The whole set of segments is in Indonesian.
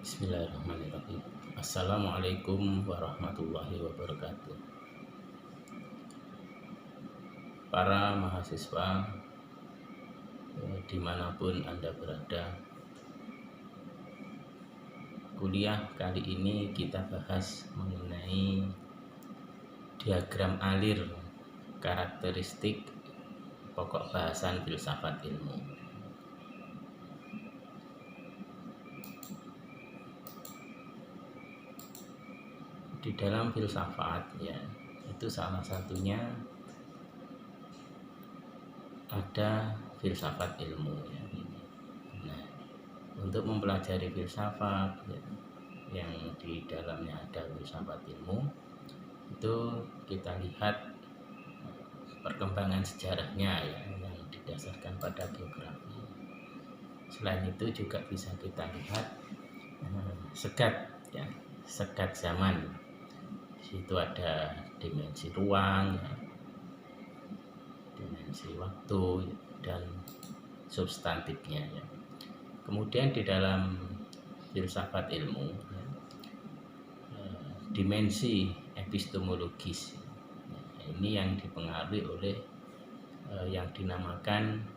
Bismillahirrahmanirrahim. Assalamualaikum warahmatullahi wabarakatuh. Para mahasiswa dimanapun Anda berada, kuliah kali ini kita bahas mengenai diagram alir karakteristik pokok bahasan filsafat ilmu. Di dalam filsafat ya, itu salah satunya ada filsafat ilmu ya. Nah, untuk mempelajari filsafat ya, yang di dalamnya ada filsafat ilmu, itu kita lihat perkembangan sejarahnya ya, yang didasarkan pada geografi. Selain itu juga bisa kita lihat sekat ya, sekat zaman. Di situ ada dimensi ruang ya, dimensi waktu dan substantifnya ya. Kemudian di dalam filsafat ilmu ya, dimensi epistemologis ini yang dipengaruhi oleh yang dinamakan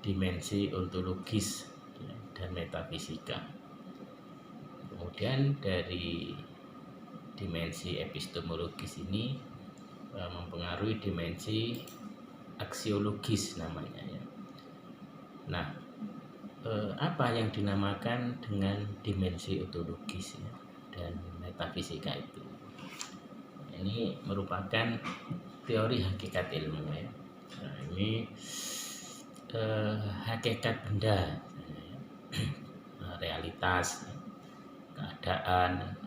dimensi ontologis ya, dan metafisika. Kemudian dari dimensi epistemologis ini mempengaruhi dimensi aksiologis namanya ya. Nah, apa yang dinamakan dengan dimensi ontologis ya, dan metafisika itu? Ini merupakan teori hakikat ilmu ya. Nah, ini hakikat benda, realitas, keadaan,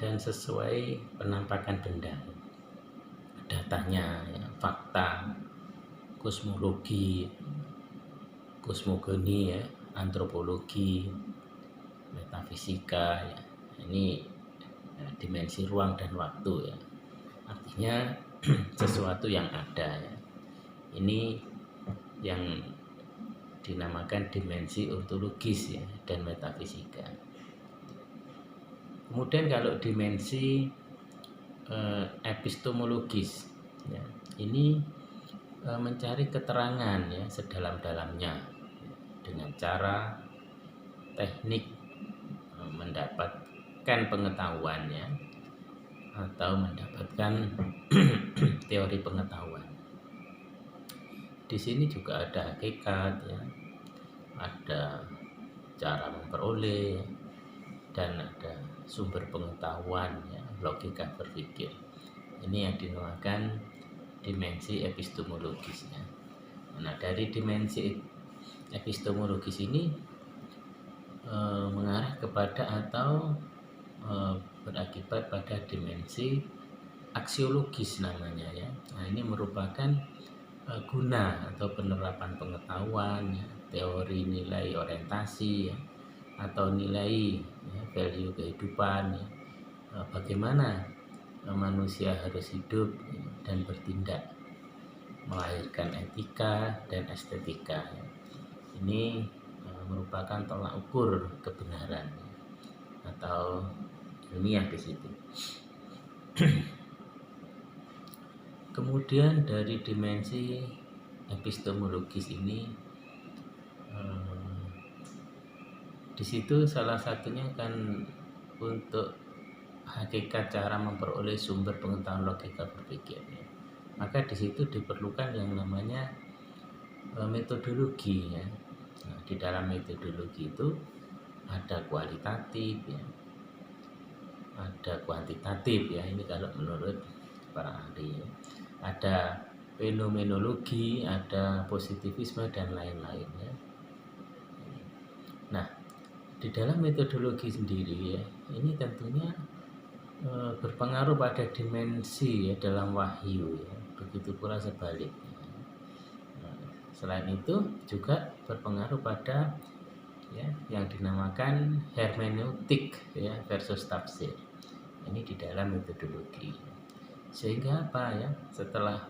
dan sesuai penampakan benda, datanya ya, fakta, kosmologi, kosmogoni ya, antropologi, metafisika ya. Ini dimensi ruang dan waktu ya, artinya sesuatu yang ada ya. Ini yang dinamakan dimensi ontologis ya, dan metafisika. Kemudian kalau dimensi epistemologis ya, ini mencari keterangan ya sedalam-dalamnya dengan cara teknik mendapatkan pengetahuan ya, atau mendapatkan teori pengetahuan. Di sini juga ada hakikat ya, ada cara memperoleh, dan ada sumber pengetahuan ya, logika berpikir. Ini yang dinamakan dimensi epistemologis ya. Nah, dari dimensi epistemologis ini mengarah kepada atau berakibat pada dimensi aksiologis namanya ya. Nah, ini merupakan guna atau penerapan pengetahuan ya, teori nilai orientasi ya, atau nilai ya, value kehidupan ya, bagaimana manusia harus hidup ya, dan bertindak, melahirkan etika dan estetika ya. Ini merupakan tolak ukur kebenaran ya, atau ilmiah di situ. Kemudian dari dimensi epistemologis ini, di situ salah satunya kan untuk hakikat cara memperoleh sumber pengetahuan logika berpikir ya. Maka di situ diperlukan yang namanya metodologi ya. Nah, di dalam metodologi itu ada kualitatif ya, ada kuantitatif ya, ini kalau menurut para ahli ya. Ada fenomenologi, ada positivisme dan lain-lain ya. Nah, di dalam metodologi sendiri ya, ini tentunya berpengaruh pada dimensi ya, dalam wahyu ya. Begitu pula sebaliknya. Nah, selain itu juga berpengaruh pada ya, yang dinamakan hermeneutik ya, versus tafsir. Ini di dalam metodologi. Sehingga apa ya, setelah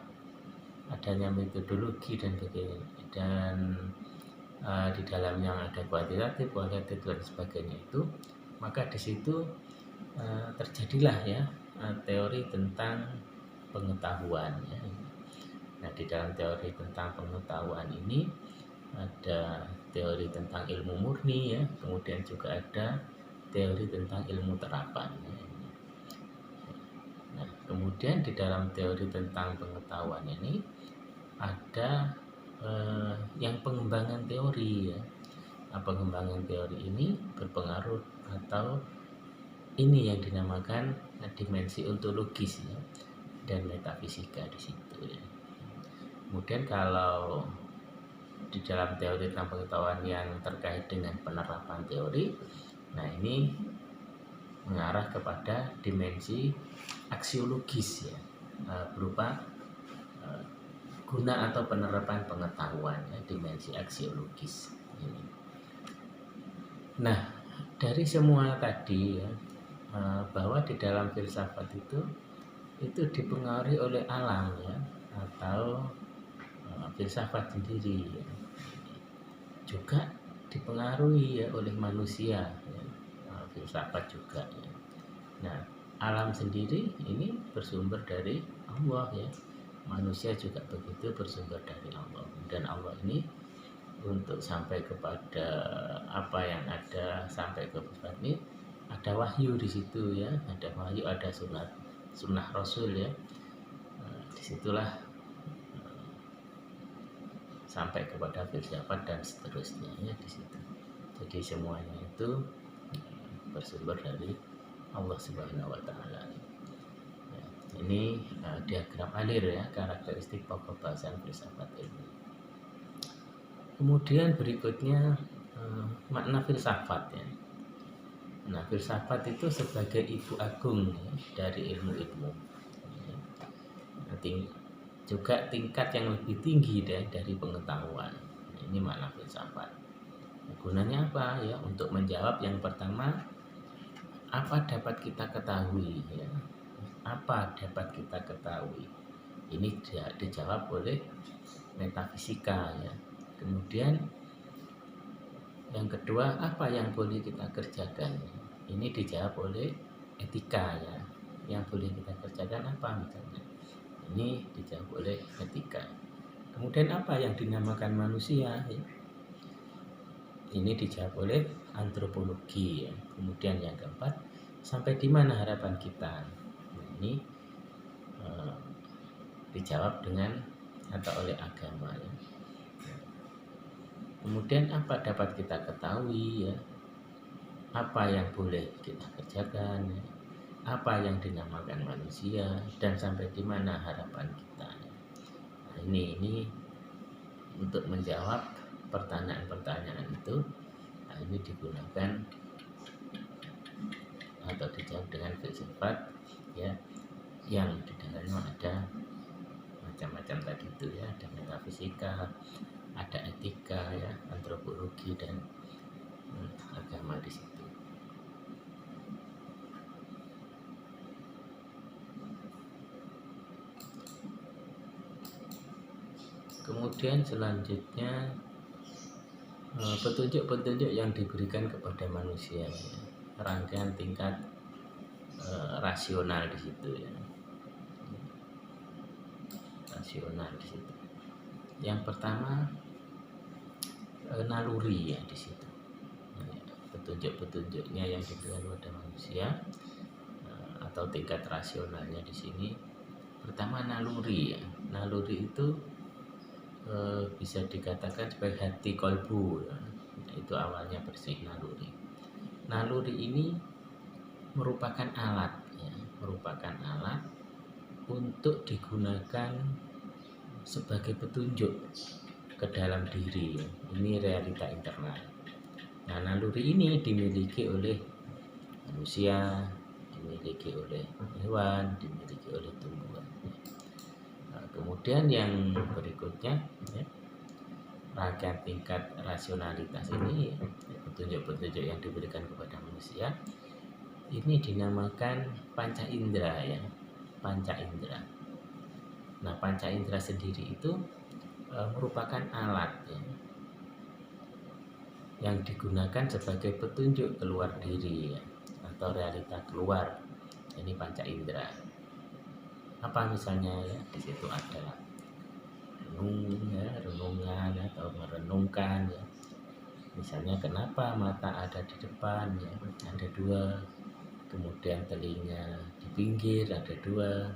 adanya metodologi dan di dalamnya ada kuantitatif, kualitatif dan sebagainya, itu maka di situ terjadilah ya teori tentang pengetahuan ya. Nah, di dalam teori tentang pengetahuan ini ada teori tentang ilmu murni ya, kemudian juga ada teori tentang ilmu terapan ya. Nah, kemudian di dalam teori tentang pengetahuan ini ada yang pengembangan teori ya. Nah, pengembangan teori ini berpengaruh atau ini yang dinamakan dimensi ontologis ya, dan metafisika di situ ya. Kemudian kalau di dalam teori tentang pengetahuan yang terkait dengan penerapan teori, nah ini mengarah kepada dimensi aksiologis ya, berupa guna atau penerapan pengetahuan ya, dimensi aksiologis ini. Nah, dari semua tadi ya, bahwa di dalam filsafat itu dipengaruhi oleh alam ya, atau filsafat sendiri ya. Juga dipengaruhi ya oleh manusia ya, filsafat juga ya. Nah, alam sendiri ini bersumber dari Allah ya, manusia juga begitu bersumber dari Allah, dan Allah ini untuk sampai kepada apa yang ada, sampai ke pusat ini ada wahyu di situ ya, ada wahyu, ada sunnah Rasul ya. Disitulah sampai kepada filsafat dan seterusnya ya di situ. Jadi semuanya itu bersumber dari Allah Subhanahu wa taala. Ya, ini diagram alir ya, karakteristik pokok bahasan filsafat ilmu. Kemudian berikutnya makna filsafat ya. Nah, filsafat itu sebagai ibu agung ya, dari ilmu-ilmu. Juga tingkat yang lebih tinggi dari pengetahuan. Ini makna filsafat. Gunanya apa ya? Untuk menjawab yang pertama, apa dapat kita ketahui ya? Apa dapat kita ketahui? Ini dijawab oleh metafisika ya. Kemudian yang kedua, apa yang boleh kita kerjakan? Ini dijawab oleh etika ya. Yang boleh kita kerjakan apa misalnya? Ini dijawab oleh etika. Kemudian apa yang dinamakan manusia ya? Ini dijawab oleh antropologi ya. Kemudian yang keempat, sampai di mana harapan kita? Nah, ini dijawab dengan atau oleh agama ya. Kemudian apa dapat kita ketahui ya? Apa yang boleh kita kerjakan ya? Apa yang dinamakan manusia, dan sampai di mana harapan kita ya? Nah, ini untuk menjawab pertanyaan-pertanyaan itu, nah ini digunakan atau dijawab dengan filsafat ya, yang di dalamnya ada macam-macam tadi itu ya, ada metafisika, ada etika ya, antropologi, dan agama di situ. Kemudian selanjutnya petunjuk-petunjuk yang diberikan kepada manusia ya. Rangkaian tingkat rasional di situ ya. Rasional di situ. Yang pertama naluri ya di situ. Petunjuk-petunjuknya yang diberikan kepada manusia atau tingkat rasionalnya di sini. Pertama naluri ya. Naluri itu bisa dikatakan sebagai hati kolbu ya. Itu awalnya bersih naluri. Naluri ini merupakan alat ya, merupakan alat untuk digunakan sebagai petunjuk ke dalam diri. Ini realita internal. Nah, naluri ini dimiliki oleh manusia, dimiliki oleh hewan, dimiliki oleh tumbuhan. Nah, kemudian yang berikutnya ya, rangkaian tingkat rasionalitas ini, petunjuk-petunjuk yang diberikan kepada manusia ini dinamakan panca indera ya, panca indera. Nah, panca indera sendiri itu merupakan alat ya, yang digunakan sebagai petunjuk keluar diri ya, atau realita keluar. Ini panca indera. Apa misalnya ya, di situ ada renungan atau merenungkan ya. Misalnya kenapa mata ada di depan ya, ada dua, kemudian telinga di pinggir ada dua,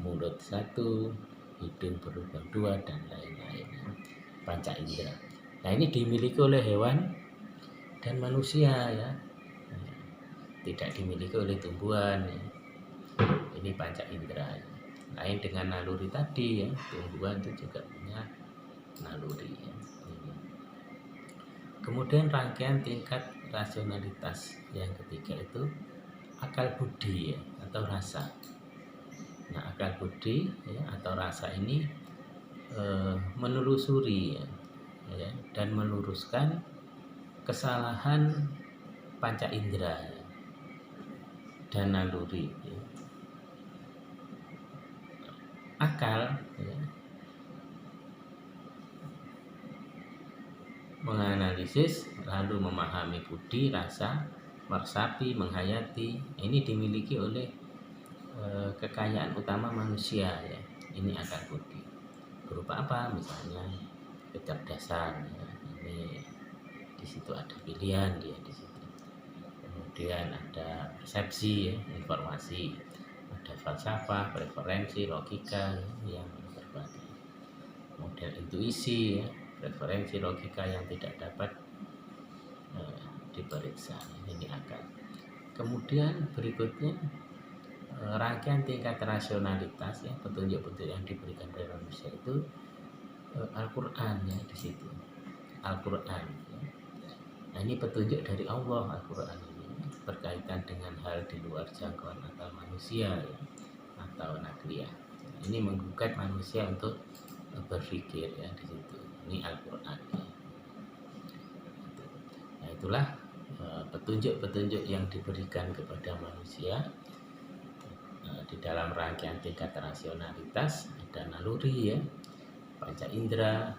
mulut satu, hidung berlubang dua, dan lain-lain. Panca indera. Nah ini dimiliki oleh hewan dan manusia ya, tidak dimiliki oleh tumbuhan ya. Ini panca indera ya. Lain dengan naluri tadi ya, tumbuhan itu juga punya naluri ya. Kemudian rangkaian tingkat rasionalitas yang ketiga itu akal budi ya, atau rasa. Nah akal budi ya, atau rasa ini menelusuri ya, dan meluruskan kesalahan panca indera ya, dan naluri ya. Akal ya, menganalisis lalu memahami budi, rasa, meresapi, menghayati. Ini dimiliki oleh kekayaan utama manusia ya. Ini akal budi. Berupa apa? Misalnya kecerdasan ya. Ini di situ ada pilihan dia di situ. Kemudian ada persepsi ya, informasi, ada falsafah, preferensi, logika ya, yang berbagai. Kemudian intuisi ya, referensi logika yang tidak dapat diperiksa. Ini akal. Kemudian berikutnya rangkaian tingkat rasionalitas ya, petunjuk-petunjuk yang diberikan oleh manusia itu Al-Quran ya, di situ Al-Quran ya. Nah ini petunjuk dari Allah. Al-Quran ini berkaitan dengan hal di luar jangkauan akal manusia ya, atau nakliyah. Ini menggugat manusia untuk berpikir ya, di situ. Ini Al-Quran ya. Nah itulah petunjuk-petunjuk yang diberikan kepada manusia di dalam rangkaian tingkat rasionalitas. Ada naluri ya, panca indera,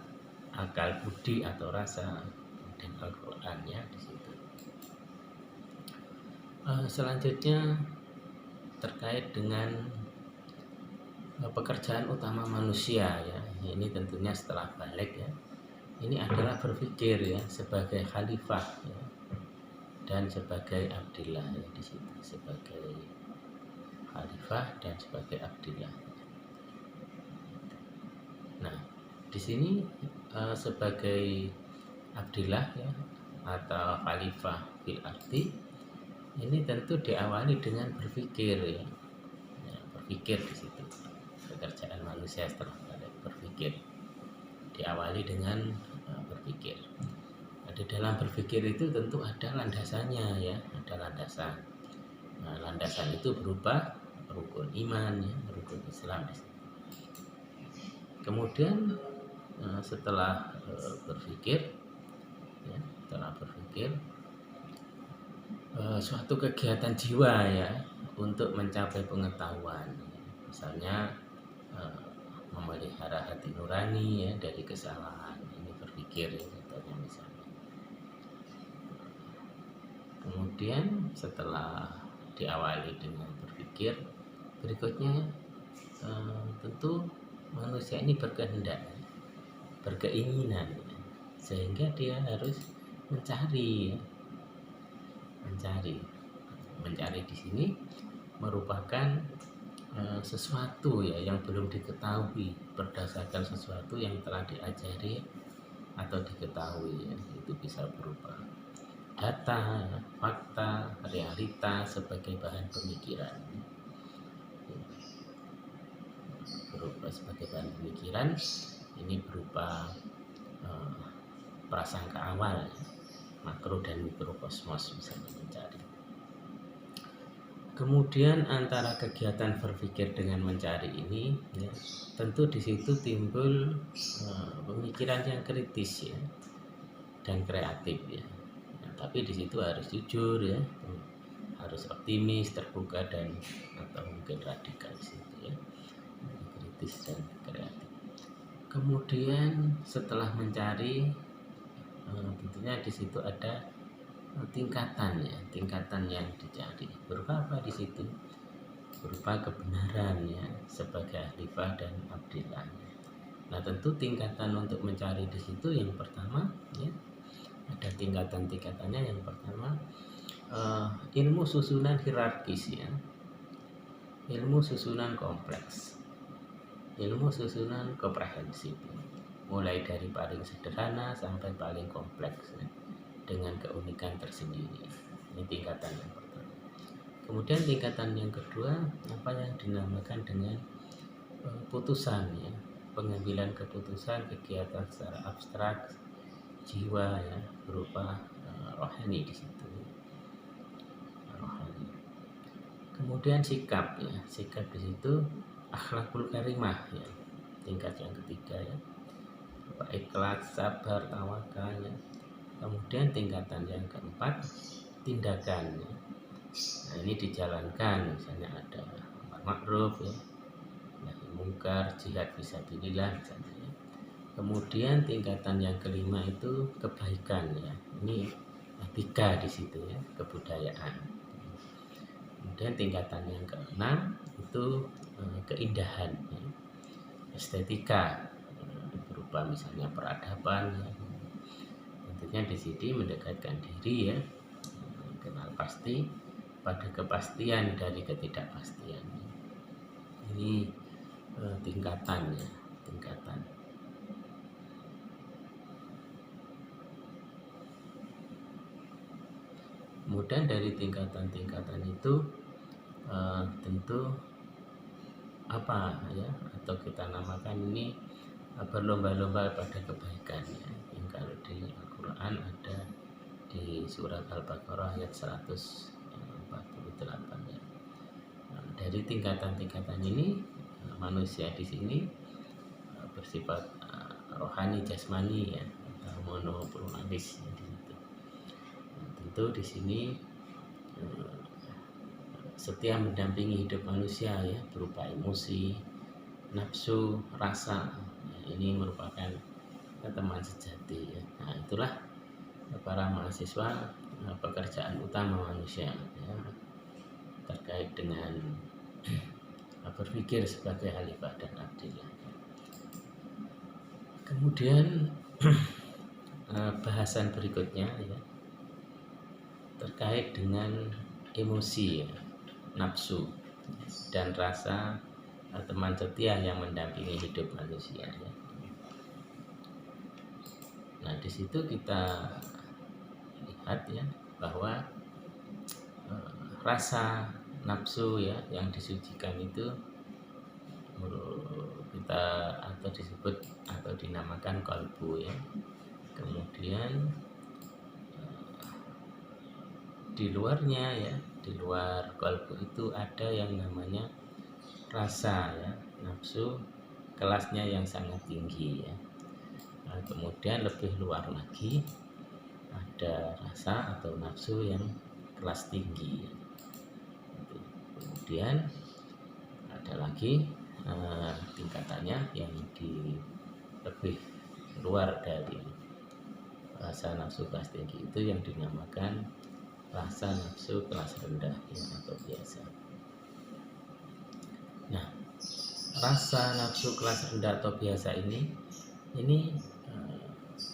akal budi atau rasa, dan Al-Quran ya di situ. Selanjutnya terkait dengan pekerjaan utama manusia ya, ini tentunya setelah balik ya, ini adalah berpikir ya, sebagai khalifah ya, dan sebagai abdillah ya, di situ sebagai khalifah dan sebagai abdillah. Nah di sini sebagai abdillah ya, atau khalifah fil ardi, ini tentu diawali dengan berpikir ya, berpikir di situ. Pekerjaan manusia setelah berpikir diawali dengan berpikir. Di dalam berpikir itu tentu ada landasannya ya, ada landasan. Nah, landasan itu berupa rukun iman ya, rukun Islam di situ. Kemudian setelah berpikir ya, suatu kegiatan jiwa ya, untuk mencapai pengetahuan. Misalnya memelihara hati nurani ya, dari kesalahan. Ini berpikir ya, contohnya misalnya. Kemudian setelah diawali dengan berpikir, berikutnya tentu manusia ini berkehendak, berkeinginan, sehingga dia harus mencari di sini merupakan sesuatu ya, yang belum diketahui berdasarkan sesuatu yang telah diajari atau diketahui ya. Itu bisa berupa data, fakta, realita sebagai bahan pemikiran. Berupa sebagai bahan pemikiran, ini berupa prasangka awal, makro dan mikrokosmos misalnya mencari. Kemudian antara kegiatan berpikir dengan mencari ini ya, tentu di situ timbul pemikiran yang kritis ya, dan kreatif ya. Tapi di situ harus jujur ya, harus optimis, terbuka, dan atau mungkin radikal di situ ya, kritis dan kreatif. Kemudian setelah mencari tentunya di situ ada tingkatan yang dicari. Berupa apa di situ? Berupa kebenaran ya, sebagai khalifah dan abdillah. Nah, tentu tingkatan untuk mencari di situ yang pertama ya, ada tingkatan-tingkatannya. Yang pertama ilmu susunan hierarkis ya, ilmu susunan kompleks, ilmu susunan komprehensif, mulai dari paling sederhana sampai paling kompleks ya, dengan keunikan tersendiri. Ini tingkatan yang pertama. Kemudian tingkatan yang kedua, apa yang dinamakan dengan putusan ya, pengambilan keputusan, kegiatan secara abstrak jiwa ya, berupa rohani di situ, rohani. Kemudian sikap ya, sikap di situ akhlakul karimah ya, tingkat yang ketiga ya, ikhlas, sabar, tawakal ya. Kemudian tingkatan yang keempat tindakan ya. Nah, ini dijalankan, misalnya ada amar ma'ruf ya, nahi mungkar, jihad fisabilillah misalnya ya. Kemudian tingkatan yang kelima itu kebaikan ya, ini etika di situ ya, kebudayaan. Kemudian tingkatan yang keenam itu keindahan ya, estetika, berupa misalnya peradaban ya. Tentunya di sini mendekatkan diri ya, kenal pasti pada kepastian dari ketidakpastian. Ini tingkatannya, tingkatan. Kemudian dari tingkatan-tingkatan itu tentu apa ya, atau kita namakan ini berlomba-lomba pada kebaikan ya. Yang kalau di Al-Quran ada di surat Al-Baqarah ayat 148 ya. Nah, dari tingkatan-tingkatan ini manusia di sini bersifat rohani jasmani ya, atau monopluralis ya, di situ. Nah, tentu di sini setia mendampingi hidup manusia ya, berupa emosi, nafsu, rasa. Nah, ini merupakan teman sejati ya. Nah, itulah para mahasiswa pekerjaan utama manusia ya, terkait dengan berpikir sebagai khalifah dan abdillah. Kemudian bahasan berikutnya ya, terkait dengan emosi ya, nafsu dan rasa teman setia yang mendampingi hidup manusia ya. Nah, di situ kita lihat ya bahwa rasa nafsu ya yang disucikan itu kita atau disebut atau dinamakan qalbu ya. Kemudian di luarnya ya, di luar qalbu itu ada yang namanya rasa ya, nafsu kelasnya yang sangat tinggi ya. Nah, kemudian lebih luar lagi ada rasa atau nafsu yang kelas tinggi ya. Kemudian ada lagi tingkatannya yang di lebih luar dari rasa nafsu kelas tinggi itu yang dinamakan rasa nafsu kelas rendah ya, atau biasa. Nah, rasa nafsu kelas rendah atau biasa ini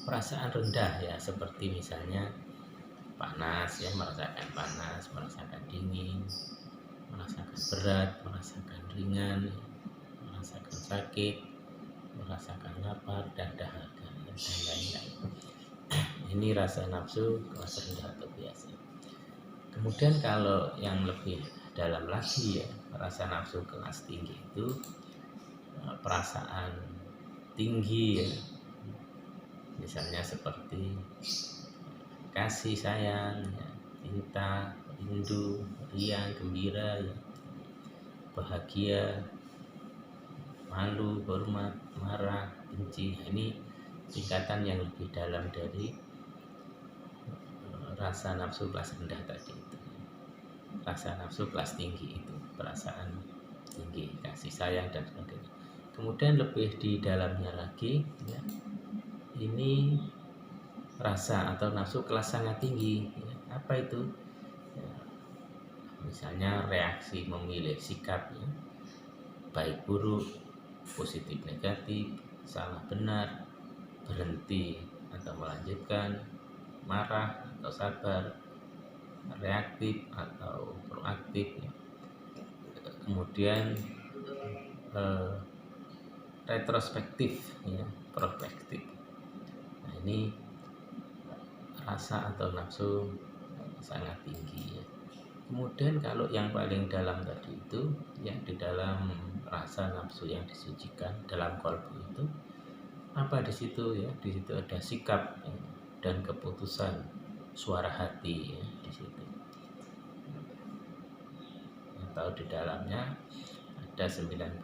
perasaan rendah ya, seperti misalnya panas ya, merasakan dingin, merasakan berat, merasakan ringan, merasakan sakit, merasakan lapar dan dahaga dan lain-lain. Ini rasa nafsu kelas rendah atau biasa. Kemudian kalau yang lebih dalam lagi ya, rasa nafsu kelas tinggi itu perasaan tinggi ya, misalnya seperti kasih sayang ya, cinta, rindu, riang, gembira ya, bahagia, malu, hormat, marah, benci. Ini tingkatan yang lebih dalam dari rasa nafsu kelas rendah tadi itu. Rasa nafsu kelas tinggi itu perasaan tinggi, kasih sayang dan sebagainya. Kemudian lebih di dalamnya lagi ya, ini rasa atau nafsu kelas sangat tinggi ya. Apa itu ya, misalnya reaksi memilih sikap ya, baik buruk, positif negatif, salah benar, berhenti atau melanjutkan, marah atau sabar, reaktif atau proaktif ya. Kemudian eh, retrospektif ya, prospektif. Nah, ini rasa atau nafsu sangat tinggi ya. Kemudian kalau yang paling dalam tadi itu, yang di dalam rasa nafsu yang disucikan dalam kolbu itu, apa di situ ya? Di situ ada sikap ya, dan keputusan, suara hati ya, di situ. Atau di dalamnya ada 99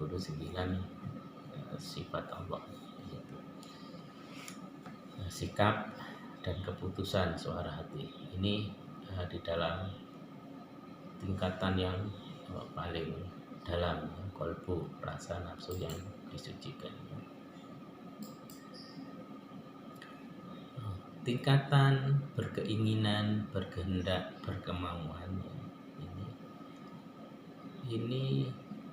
sifat Allah di situ. Nah, sikap dan keputusan, suara hati ini di dalam tingkatan yang paling dalam kolbu, rasa nafsu yang disucikan. Tingkatan berkeinginan, berkehendak, berkemauan ini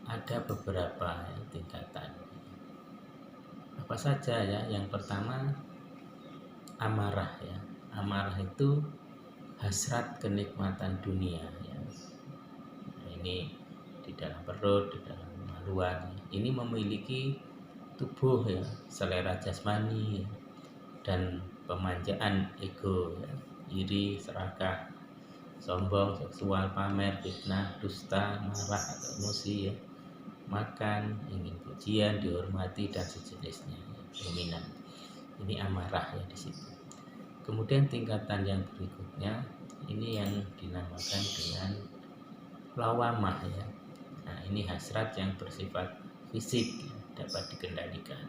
ada beberapa tingkatan. Apa saja ya? Yang pertama amarah ya. Amarah itu hasrat kenikmatan dunia ya. Ini di dalam perut, di dalam haluan. Ini memiliki tubuh ya, selera jasmani ya, dan pemanjaan ego ya, iri, serakah, sombong, seksual, pamer, fitnah, dusta, marah atau emosi ya, makan, ingin pujian, dihormati dan sejenisnya ya, dominan. Ini amarah ya di situ. Kemudian tingkatan yang berikutnya ini yang dinamakan dengan lawamah ya. Nah, ini hasrat yang bersifat fisik ya, dapat dikendalikan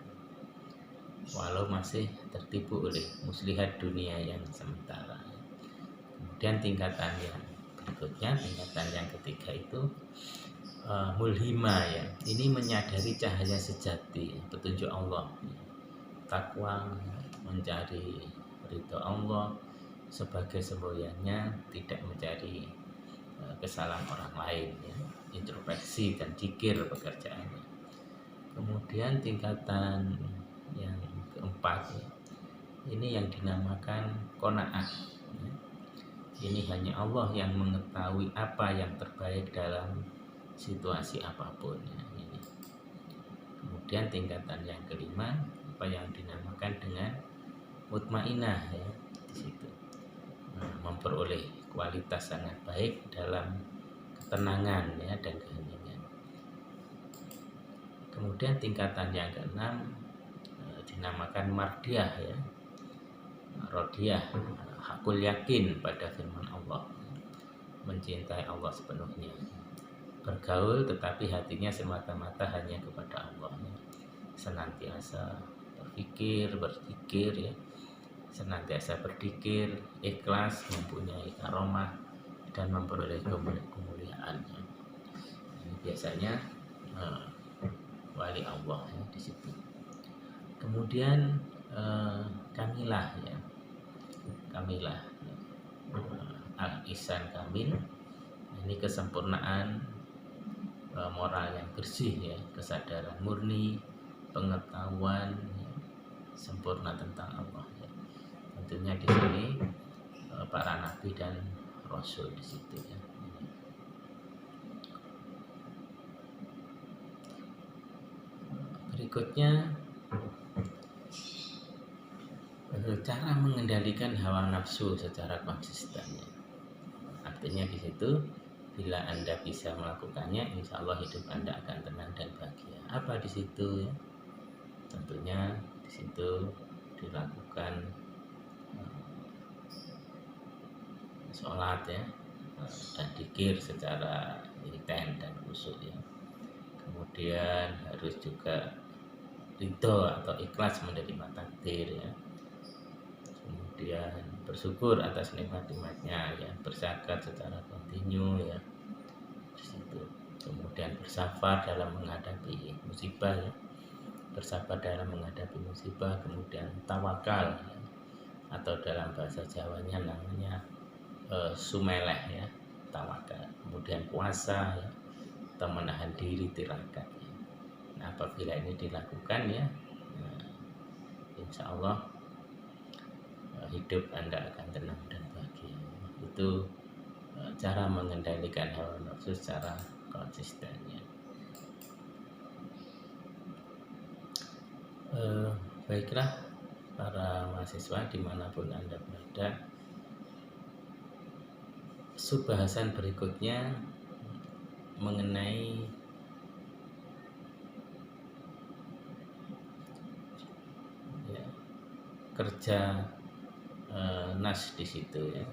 walau masih tertipu oleh muslihat dunia yang sementara. Kemudian tingkatan yang berikutnya, tingkatan yang ketiga itu mulhima ya. Ini menyadari cahaya sejati petunjuk Allah, takwa, mencari ridho Allah sebagai semboyannya, tidak mencari kesalahan orang lain ya. Introspeksi dan zikir pekerjaannya. Kemudian tingkatan yang keempat ya, ini yang dinamakan qanaah ya. Ini hanya Allah yang mengetahui apa yang terbaik dalam situasi apapun ya. Ini. Kemudian tingkatan yang kelima apa yang dinamakan dengan mutmainah ya, di situ memperoleh kualitas sangat baik dalam ketenangan ya dan keheningan. Kemudian tingkatan yang keenam dinamakan mardiyah ya, rodiyah, hakul yakin pada firman Allah, mencintai Allah sepenuhnya, bergaul tetapi hatinya semata-mata hanya kepada Allah ya. Senantiasa berpikir, berzikir ya, senantiasa berzikir, ikhlas, mempunyai karomah dan memperoleh kemuliaan ya. Ini biasanya wali Allah ya, di situ. Kemudian kamilah ya, kamilah ya. Al-ihsan kamil, ini kesempurnaan moral yang bersih ya, kesadaran murni, pengetahuan ya, sempurna tentang Allah ya. Tentunya di sini para nabi dan rasul di situ ya. Berikutnya cara mengendalikan hawa nafsu secara konsisten ya. Artinya di situ bila Anda bisa melakukannya, insya Allah hidup Anda akan tenang dan bahagia. Apa di situ ya? Tentunya di situ dilakukan sholat ya, dan dzikir secara intens dan khusyuk ya. Kemudian harus juga ridho atau ikhlas menerima takdir ya. Kemudian bersyukur atas nikmat-nikmatnya ya, berzakat secara kontinu ya di situ. Kemudian bersabar dalam menghadapi musibah ya, bersabar dalam menghadapi musibah. Kemudian tawakal ya, atau dalam bahasa Jawanya namanya sumeleh ya, tawakal. Kemudian puasa ya, atau menahan diri, tirakat ya. Nah, apabila ini dilakukan ya, nah, insya Allah hidup Anda akan tenang dan bahagia. Itu cara mengendalikan hawa nafsu secara konsisten ya. Baiklah para mahasiswa dimanapun Anda berada, subbahasan berikutnya mengenai ya, kerja nas di situ ya,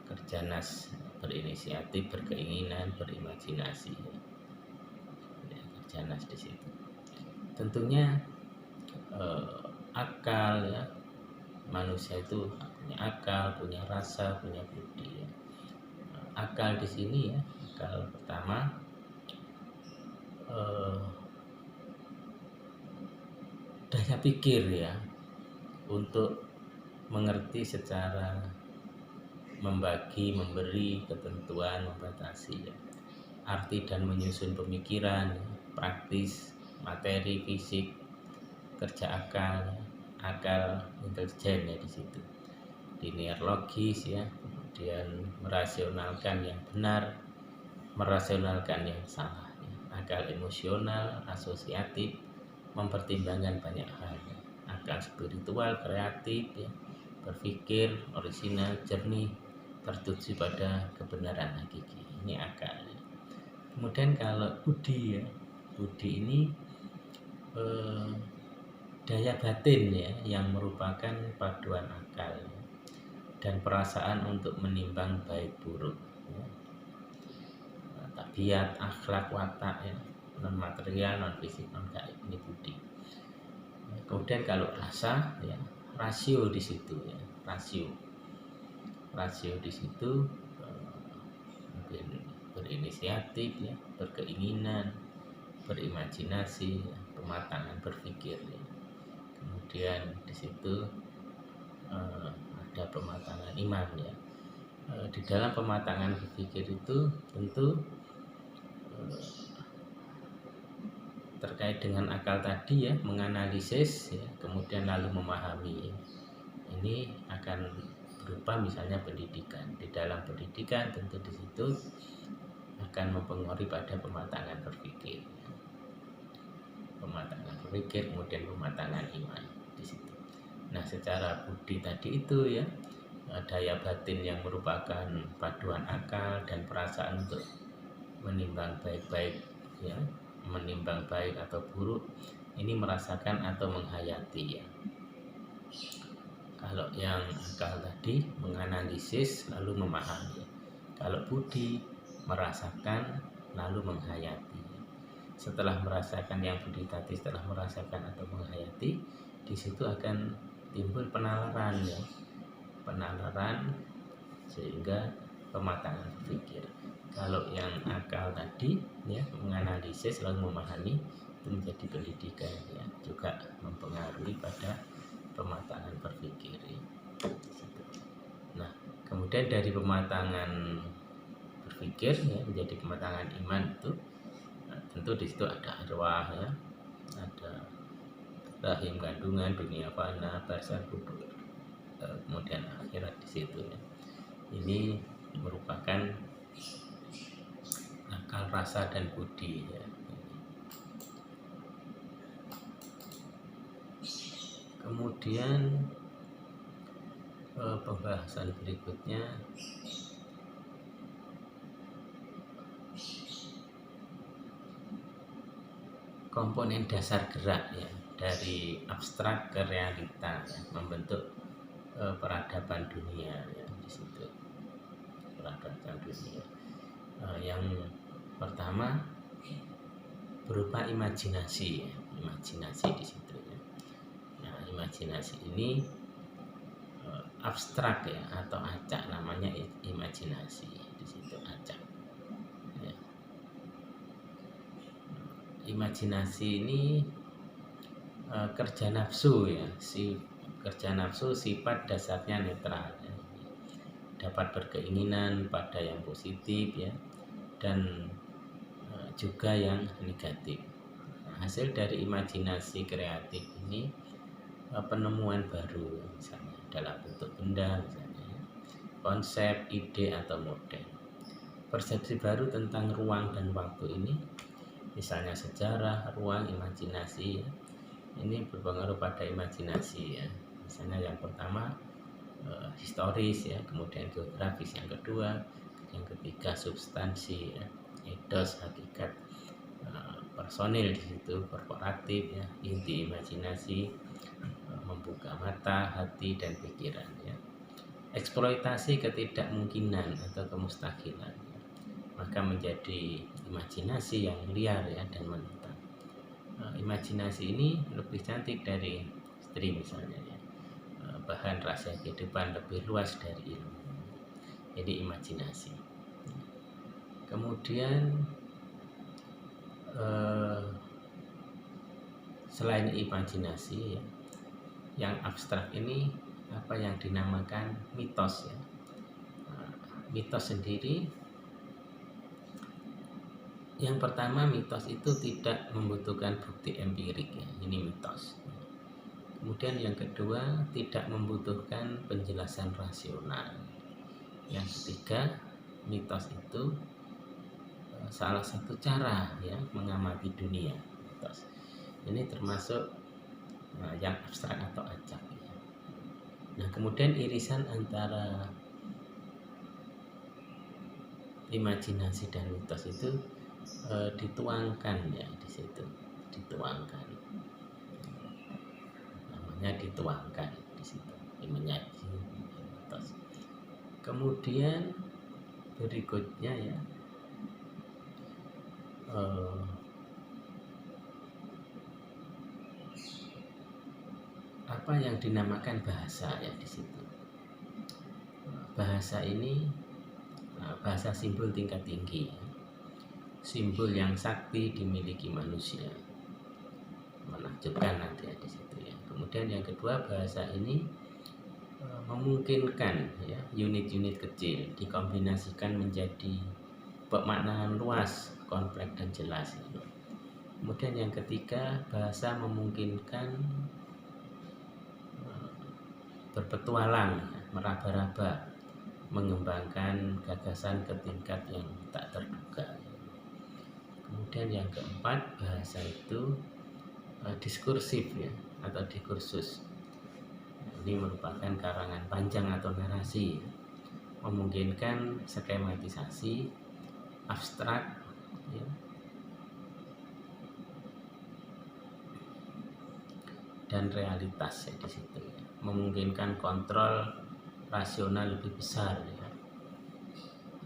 kerja nas berinisiatif, berkeinginan, berimajinasi ya. Kerja nas di situ. Tentunya akal ya, manusia itu punya akal, punya rasa, punya budi ya. Akal di sini ya, akal pertama daya pikir ya, untuk mengerti secara membagi, memberi ketentuan, membatasi ya, arti dan menyusun pemikiran ya, praktis, materi, fisik, kerja akal ya, akal intelijen ya di situ, linear logis ya, kemudian merasionalkan yang benar, merasionalkan yang salah ya, akal emosional, asosiatif, mempertimbangkan banyak hal ya, akal spiritual, kreatif ya, berpikir orisinal, jernih, tertuju pada kebenaran hakiki. Ini akal ya. Kemudian kalau budi ya, budi ini daya batin ya, yang merupakan paduan akal ya, dan perasaan untuk menimbang baik buruk ya. Tabiat, akhlak, watak ya, non material, non fisik, non gaib, ini budi. Kemudian kalau rasa ya, rasio di situ ya, rasio di situ mungkin berinisiatif ya, berkeinginan, berimajinasi ya, pematangan berpikir ya. Kemudian di situ ada pematangan iman ya. Di dalam pematangan berpikir itu tentu terkait dengan akal tadi ya, menganalisis ya, kemudian lalu memahami. Ini akan berupa misalnya pendidikan. Di dalam pendidikan tentu di situ akan mempengaruhi pada pematangan berpikir. Pematangan berpikir, kemudian pematangan iman di situ. Nah, secara budi tadi itu ya, daya batin yang merupakan paduan akal dan perasaan untuk menimbang baik-baik ya, menimbang baik atau buruk, ini merasakan atau menghayati ya. Kalau yang akal tadi menganalisis lalu memahami. Kalau budi merasakan lalu menghayati. Setelah merasakan yang budi tadi, setelah merasakan atau menghayati, di situ akan timbul penalaran ya, penalaran sehingga pematangan berpikir. Kalau yang akal tadi ya, menganalisis lalu memahami, itu menjadi pendidikan ya, juga mempengaruhi pada pematangan berpikir ya. Nah, kemudian dari pematangan berpikir ya, menjadi pematangan iman itu, nah, tentu di situ ada arwah ya, ada rahim kandungan, dunia fana, barzakh, kubur, kemudian akhirat di situ ya. Ini merupakan akal, rasa, dan budi ya. Kemudian pembahasan berikutnya komponen dasar gerak ya, dari abstrak ke realita ya, membentuk peradaban dunia ya, di situ peradaban dunia. Yang pertama berupa imajinasi ya, imajinasi di situ ya. Nah, imajinasi ini abstrak ya, atau acak, namanya imajinasi di situ, acak ya. Imajinasi ini kerja nafsu ya, si Kerja nafsu sifat dasarnya netral ya. Dapat berkeinginan pada yang positif ya, dan juga yang negatif. Hasil dari imajinasi kreatif ini penemuan baru misalnya dalam bentuk benda, misalnya konsep, ide atau model. Persepsi baru tentang ruang dan waktu ini, misalnya sejarah, ruang, imajinasi ya. Ini berpengaruh pada imajinasi ya. Misalnya yang pertama historis ya, kemudian geografis yang kedua, yang ketiga substansi ya, etos, hakikat, personil di situ, korporatif ya, inti imajinasi, membuka mata, hati dan pikiran ya. Eksploitasi ketidakmungkinan atau kemustahilan ya. Maka menjadi imajinasi yang liar ya dan menentang. Imajinasi ini lebih cantik dari istri misalnya ya. Bahan rahasia kehidupan lebih luas dari ilmu. Jadi imajinasi. Kemudian selain imajinasi ya, yang abstrak ini apa yang dinamakan mitos ya. Mitos sendiri, yang pertama, mitos itu tidak membutuhkan bukti empirik ya. Ini mitos. Kemudian yang kedua, tidak membutuhkan penjelasan rasional. Yang ketiga, mitos itu salah satu cara ya mengamati dunia. Mitos ini termasuk yang abstrak atau acak ya. Nah, kemudian irisan antara imajinasi dan mitos itu dituangkan ya di situ, dituangkan. Namanya dituangkan di situ, imajinasi mitos. Kemudian berikutnya ya, apa yang dinamakan bahasa ya di situ. Bahasa ini bahasa simbol tingkat tinggi, simbol yang sakti dimiliki manusia, menakjubkan nanti ya di situ ya. Kemudian yang kedua, bahasa ini memungkinkan ya unit-unit kecil dikombinasikan menjadi pemaknaan luas, kompleks dan jelas ya. Kemudian yang ketiga, bahasa memungkinkan berpetualang, meraba-raba, mengembangkan gagasan ke tingkat yang tak terduga. Kemudian yang keempat, bahasa itu diskursif ya, atau diskursus. Ini merupakan karangan panjang atau narasi, memungkinkan skematisasi, abstrak ya, dan realitas ya di situ ya. Memungkinkan kontrol rasional lebih besar ya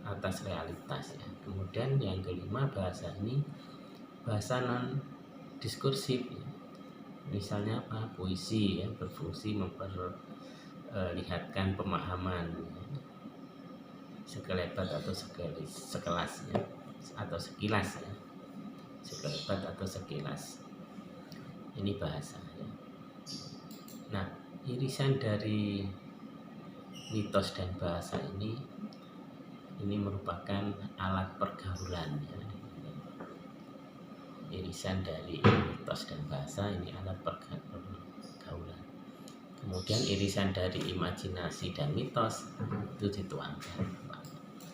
atas realitas ya. Kemudian yang kelima, bahasa ini bahasa non diskursif ya. Misalnya apa? Puisi ya, berfungsi memperlihatkan pemahaman ya, sekelebat atau sekelas ya, atau sekilas ya, sekelebat atau sekilas. Ini bahasa ya. Nah, irisan dari mitos dan bahasa ini merupakan alat pergaulan ya. Irisan dari mitos dan bahasa ini alat pergaulan. Kemudian irisan dari imajinasi dan mitos itu dituangkan.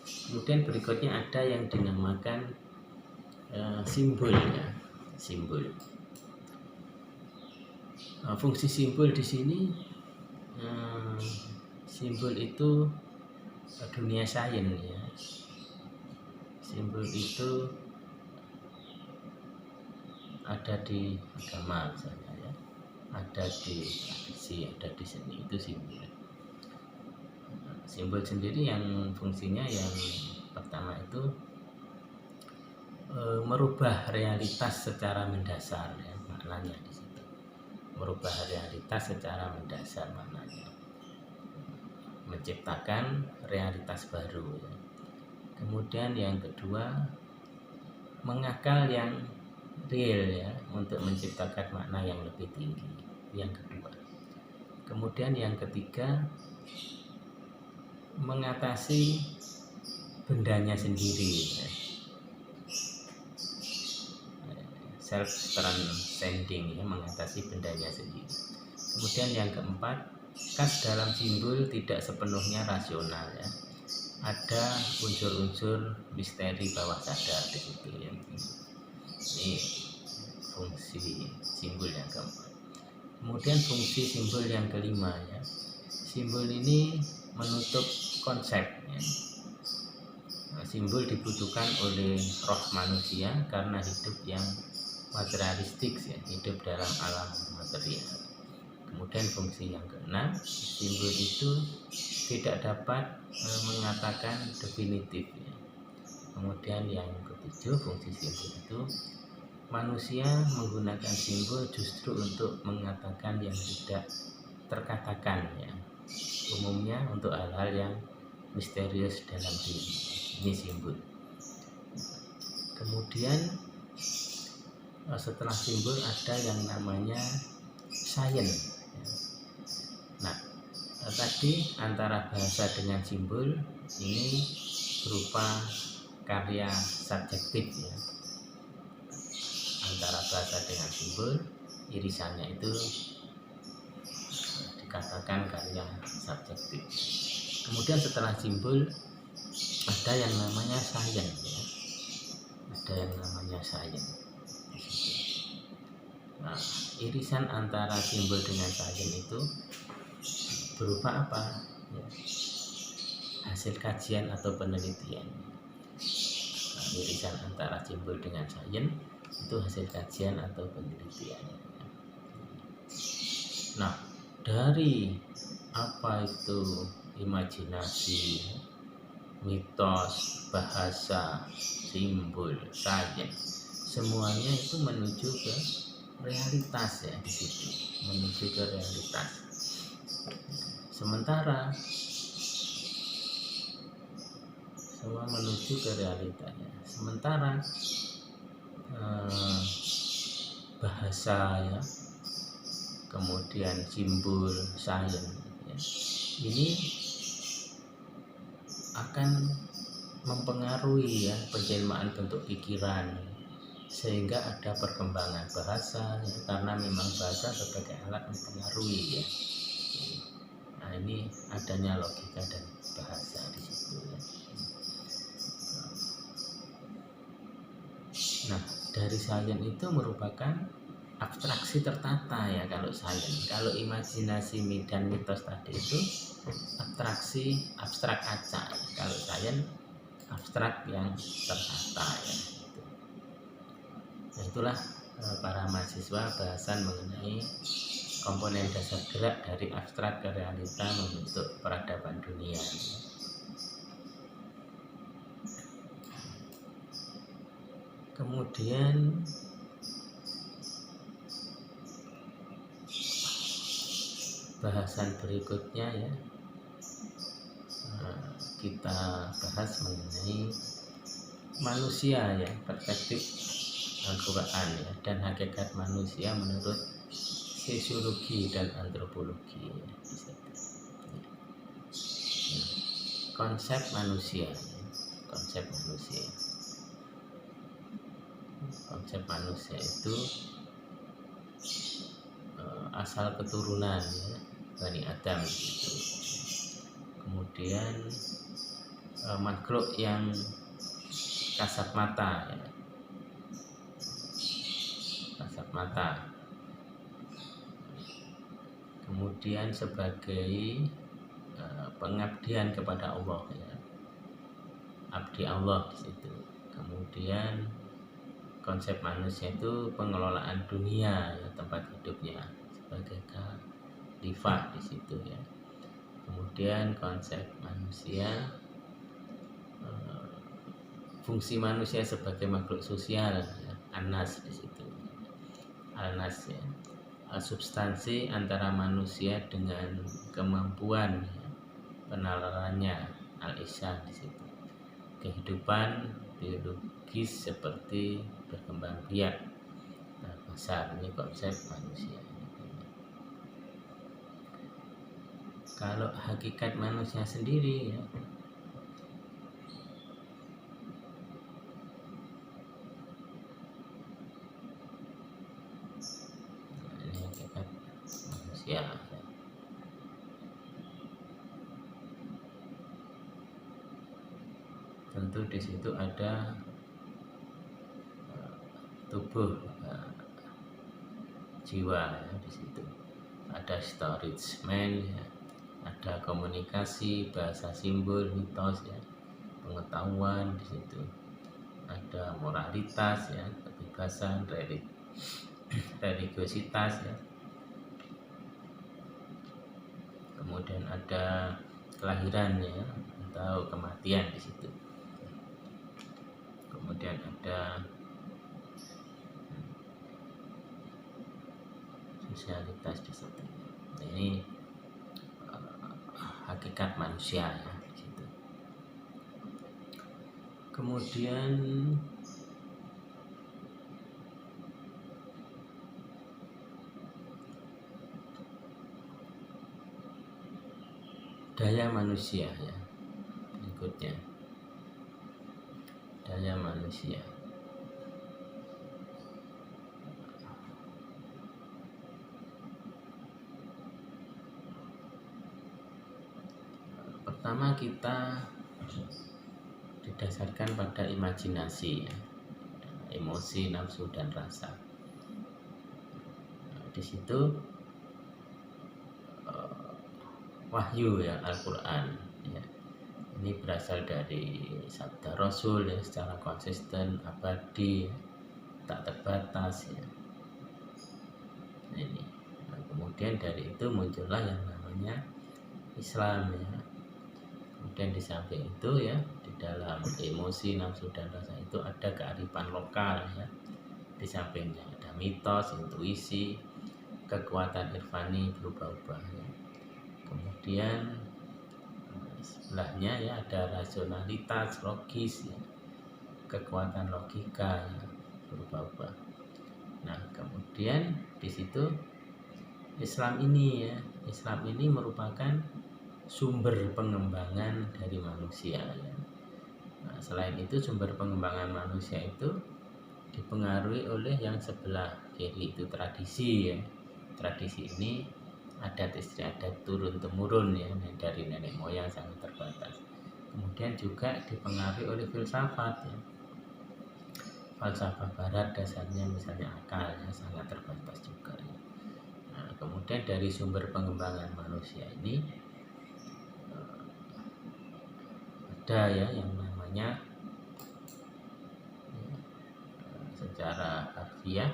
Kemudian berikutnya ada yang dinamakan simbol ya, simbol. Fungsi simbol di sini, simbol itu dunia sains ya. Simbol itu ada di agama misalnya ya, ada di tradisi, ada di seni, itu simbol. Simbol sendiri yang fungsinya yang pertama itu merubah realitas secara mendasar ya, maknanya di situ. Merubah realitas secara mendasar maknanya. Menciptakan realitas baru ya. Kemudian yang kedua, mengakal yang real ya, untuk menciptakan makna yang lebih tinggi. Yang kedua. Kemudian yang ketiga, mengatasi bendanya sendiri, self transcending, ya, mengatasi bendanya sendiri. Kemudian yang keempat, kas dalam simbol tidak sepenuhnya rasional, ya. Ada unsur-unsur misteri bawah sadar di situ, ya. Ini fungsi simbol yang keempat. Kemudian fungsi simbol yang kelima, ya. Simbol ini menutup konsep, ya. Simbol dibutuhkan oleh roh manusia karena hidup yang materialistik, ya, hidup dalam alam material. Kemudian fungsi yang keenam, simbol itu tidak dapat mengatakan definitif, ya. Kemudian yang ketujuh, fungsi simbol itu manusia menggunakan simbol justru untuk mengatakan yang tidak terkatakan, ya. Umumnya untuk hal-hal yang misterius dalam diri. Ini simbol. Kemudian setelah simbol ada yang namanya sains. Nah, tadi antara bahasa dengan simbol ini berupa karya subjektif, ya. Antara bahasa dengan simbol, irisannya itu dikatakan karya subjektif. Kemudian setelah simbol ada yang namanya sains, ya. Ada yang namanya sains. Nah, irisan antara simbol dengan sains itu berupa apa? Ya, hasil kajian atau penelitian. Nah, irisan antara simbol dengan sains itu hasil kajian atau penelitian. Nah, dari apa itu imajinasi, mitos, bahasa, simbol, sains, semuanya itu menuju ke realitas, ya, di situ, menuju ke realitas. Sementara semua menuju ke realitanya. Sementara bahasa, ya, kemudian simbol, sains, ya, ini akan mempengaruhi, ya, penjelmaan bentuk pikiran, sehingga ada perkembangan bahasa, ya, karena memang bahasa sebagai alat mempengaruhi, ya. Nah, ini adanya logika dan bahasa di situ, ya. Nah, dari sains itu merupakan abstraksi tertata, ya, kalau sains. Kalau imajinasi dan mitos tadi itu abstrak acak. Kalau sains abstrak yang tertata, ya. Nah, itulah para mahasiswa bahasan mengenai komponen dasar gerak dari abstrak ke realita membentuk peradaban dunia. Kemudian bahasan berikutnya, ya, kita bahas mengenai manusia, ya, perspektif Al-Quran, ya, dan hakikat manusia menurut sosiologi dan antropologi, ya. Konsep manusia, ya. Konsep manusia itu asal keturunan, ya, Bani Adam itu. Kemudian makhluk yang kasat mata, ya. Kasat mata. Kemudian sebagai pengabdian kepada Allah, ya. Abdi Allah di situ. Kemudian konsep manusia itu pengelolaan dunia, ya, tempat hidupnya sebagai khalifah di situ, ya. Kemudian konsep manusia, fungsi manusia sebagai makhluk sosial, ya, Anas di situ. Anas, ya, substansi antara manusia dengan kemampuan, ya, penalarannya, al-ihsan di situ. Kehidupan biologis seperti berkembang biak. Nah, besar ini konsep manusia. Kalau hakikat manusia sendiri ya, ini hakikat manusia ya. Tentu di situ ada tubuh, jiwa ya, di situ ada storage man ya, ada komunikasi, bahasa simbol, mitos ya, pengetahuan, di situ ada moralitas ya, kebebasan, religiositas ya, kemudian ada kelahiran ya atau kematian di situ, kemudian ada sosialitas di situ. Nah, ini hakikat manusia ya di situ. Kemudian daya manusia ya, berikutnya daya manusia. Pertama kita didasarkan pada imajinasi ya, emosi, nafsu dan rasa. Di situ wahyu ya, Al-Quran ya. Ini berasal dari sabda Rasul ya, secara konsisten, abadi ya, tak terbatas ya. Ini. Nah, kemudian dari itu muncullah yang namanya Islam ya. Kemudian di samping itu ya, di dalam emosi, nafsu dan rasa itu ada kearifan lokal ya. Di sampingnya ada mitos, intuisi, kekuatan irfani berubah-ubah ya. Kemudian sebelahnya ya ada rasionalitas, logis ya, kekuatan logika ya, berubah-ubah. Nah, kemudian di situ Islam ini ya, Islam ini merupakan sumber pengembangan dari manusia ya. Nah, selain itu sumber pengembangan manusia itu dipengaruhi oleh yang sebelah kiri, itu tradisi ya. Tradisi ini adat istiadat turun temurun ya, dari nenek moyang sangat terbatas. Kemudian juga dipengaruhi oleh filsafat ya. Falsafah barat dasarnya misalnya akal ya, sangat terbatas juga ya. Nah, kemudian dari sumber pengembangan manusia ini ada ya yang namanya secara harfiah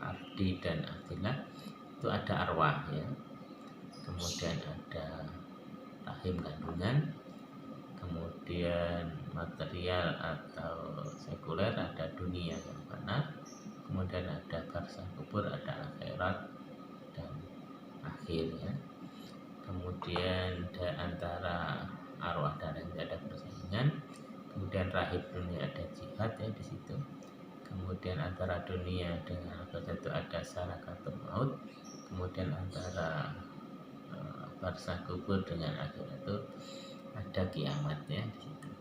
abdi dan akhilah itu ada arwah ya, kemudian ada rahim kandungan, kemudian material atau sekuler ada dunia yang fana, kemudian ada barzah kubur, ada akhirat dan akhir ya. Kemudian antara arwah dan raja ada persaingan, kemudian rahib dunia ada jihad ya di situ. Kemudian antara dunia dengan akhirat itu ada sarakatul maut. Kemudian antara barzah kubur dengan akhirat itu ada kiamat ya di situ.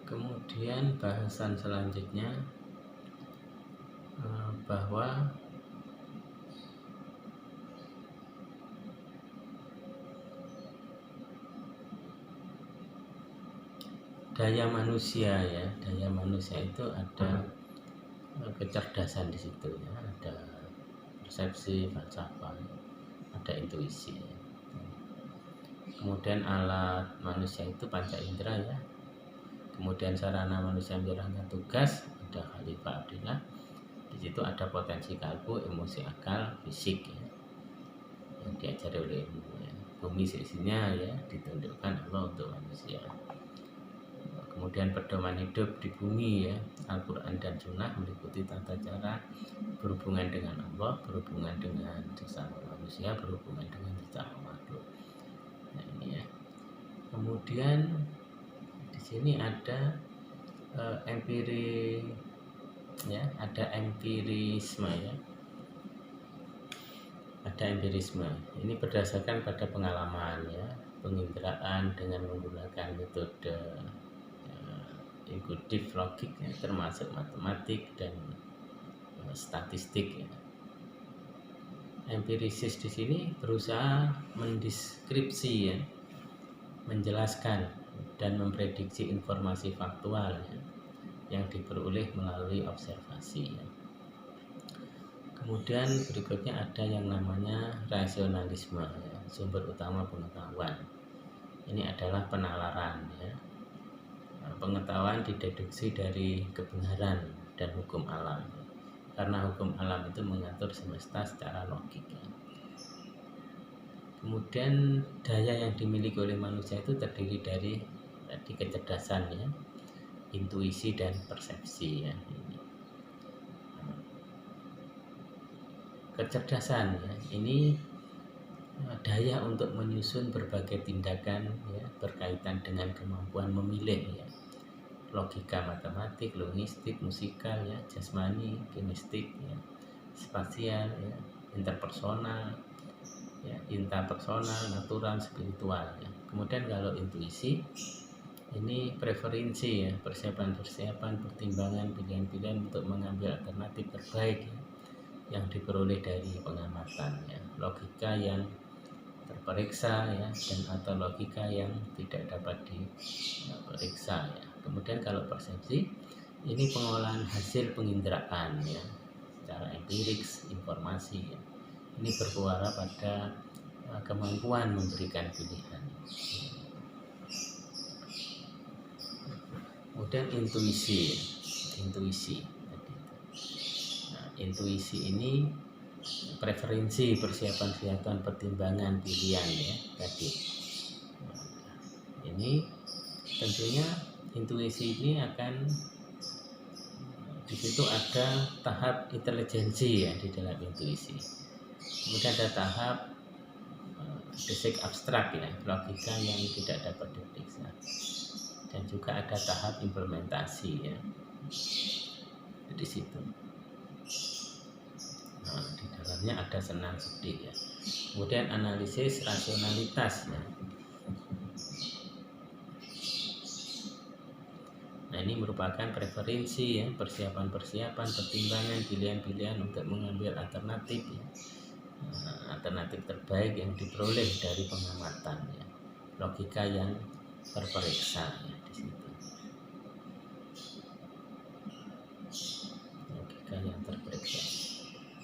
Kemudian bahasan selanjutnya bahwa daya manusia ya, daya manusia itu ada kecerdasan di situ ya, ada persepsi, falsafah, ada intuisi ya. Kemudian alat manusia itu panca indera ya. Kemudian sarana manusia menjalankan tugas ada Khalifah Abdillah. Di situ ada potensi kalbu, emosi, akal, fisik ya, yang diajari oleh ilmu ya. bumi seisinya ya ditundukkan Allah untuk manusia. Kemudian pedoman hidup di bumi ya, Al-Quran dan Sunnah meliputi tata cara berhubungan dengan Allah, berhubungan dengan sesama manusia, berhubungan dengan sesama makhluk. Nah, ini ya. Kemudian di sini ada empiri ya, ada empirisme ya. Ada empirisme. Ini berdasarkan pada pengalaman ya, penginderaan dengan menggunakan metode induktif logik ya, termasuk matematik dan statistik ya. Empirisis di sini berusaha mendeskripsi ya, menjelaskan dan memprediksi informasi faktual ya, yang diperoleh melalui observasi ya. Kemudian berikutnya ada yang namanya rasionalisme ya, sumber utama pengetahuan. Ini adalah penalaran ya. Pengetahuan dideduksi dari kebenaran dan hukum alam ya. Karena hukum alam itu mengatur semesta secara logik ya. Kemudian daya yang dimiliki oleh manusia itu terdiri dari kecerdasan ya, intuisi dan persepsi ya. Kecerdasan ya, ini daya untuk menyusun berbagai tindakan ya, berkaitan dengan kemampuan memilih ya. Logika matematik, logistik, musikal ya, jasmani, kinestik ya, spasial ya, interpersonal ya, intrapersonal, natural, spiritual ya. Kemudian kalau intuisi ini preferensi ya, persiapan-persiapan, pertimbangan, pilihan-pilihan untuk mengambil alternatif terbaik ya, yang diperoleh dari pengamatan ya. Logika yang terperiksa ya, dan atau logika yang tidak dapat diperiksa ya. Kemudian kalau persepsi ini pengolahan hasil penginderaan ya, secara empirik informasi ya. Ini bermuara pada kemampuan memberikan pilihan. Kemudian intuisi. Nah, intuisi ini preferensi, persiapan pertimbangan, pilihan ya tadi. Ini tentunya intuisi ini akan di situ ada tahap intelijensi ya di dalam intuisi. Kemudian ada tahap basic abstrak ya, logika yang tidak dapat diperiksa. Dan juga ada tahap implementasi ya di situ. Nah, di dalamnya ada senang sedih ya. Kemudian analisis rasionalitas ya. Nah, ini merupakan preferensi ya, persiapan, pertimbangan, pilihan-pilihan untuk mengambil alternatif ya. Alternatif terbaik yang diperoleh dari pengamatan ya. Logika yang terperiksa ya di situ. Logika yang terperiksa.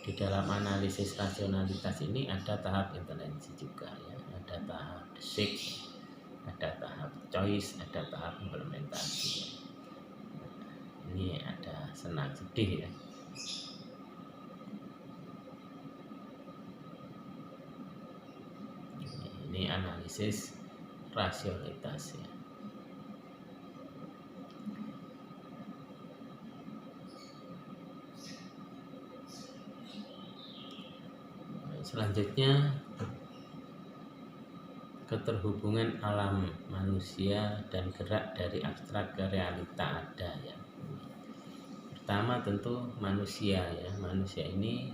Di dalam analisis rasionalitas ini ada tahap intelijensi juga ya. Ada tahap basic, ada tahap choice, ada tahap implementasi ya. Ini ada senang sedih ya. Ini analisis rasionalitas ya. Selanjutnya keterhubungan alam manusia dan gerak dari abstrak ke realita ada ya. Pertama tentu manusia ya. Manusia ini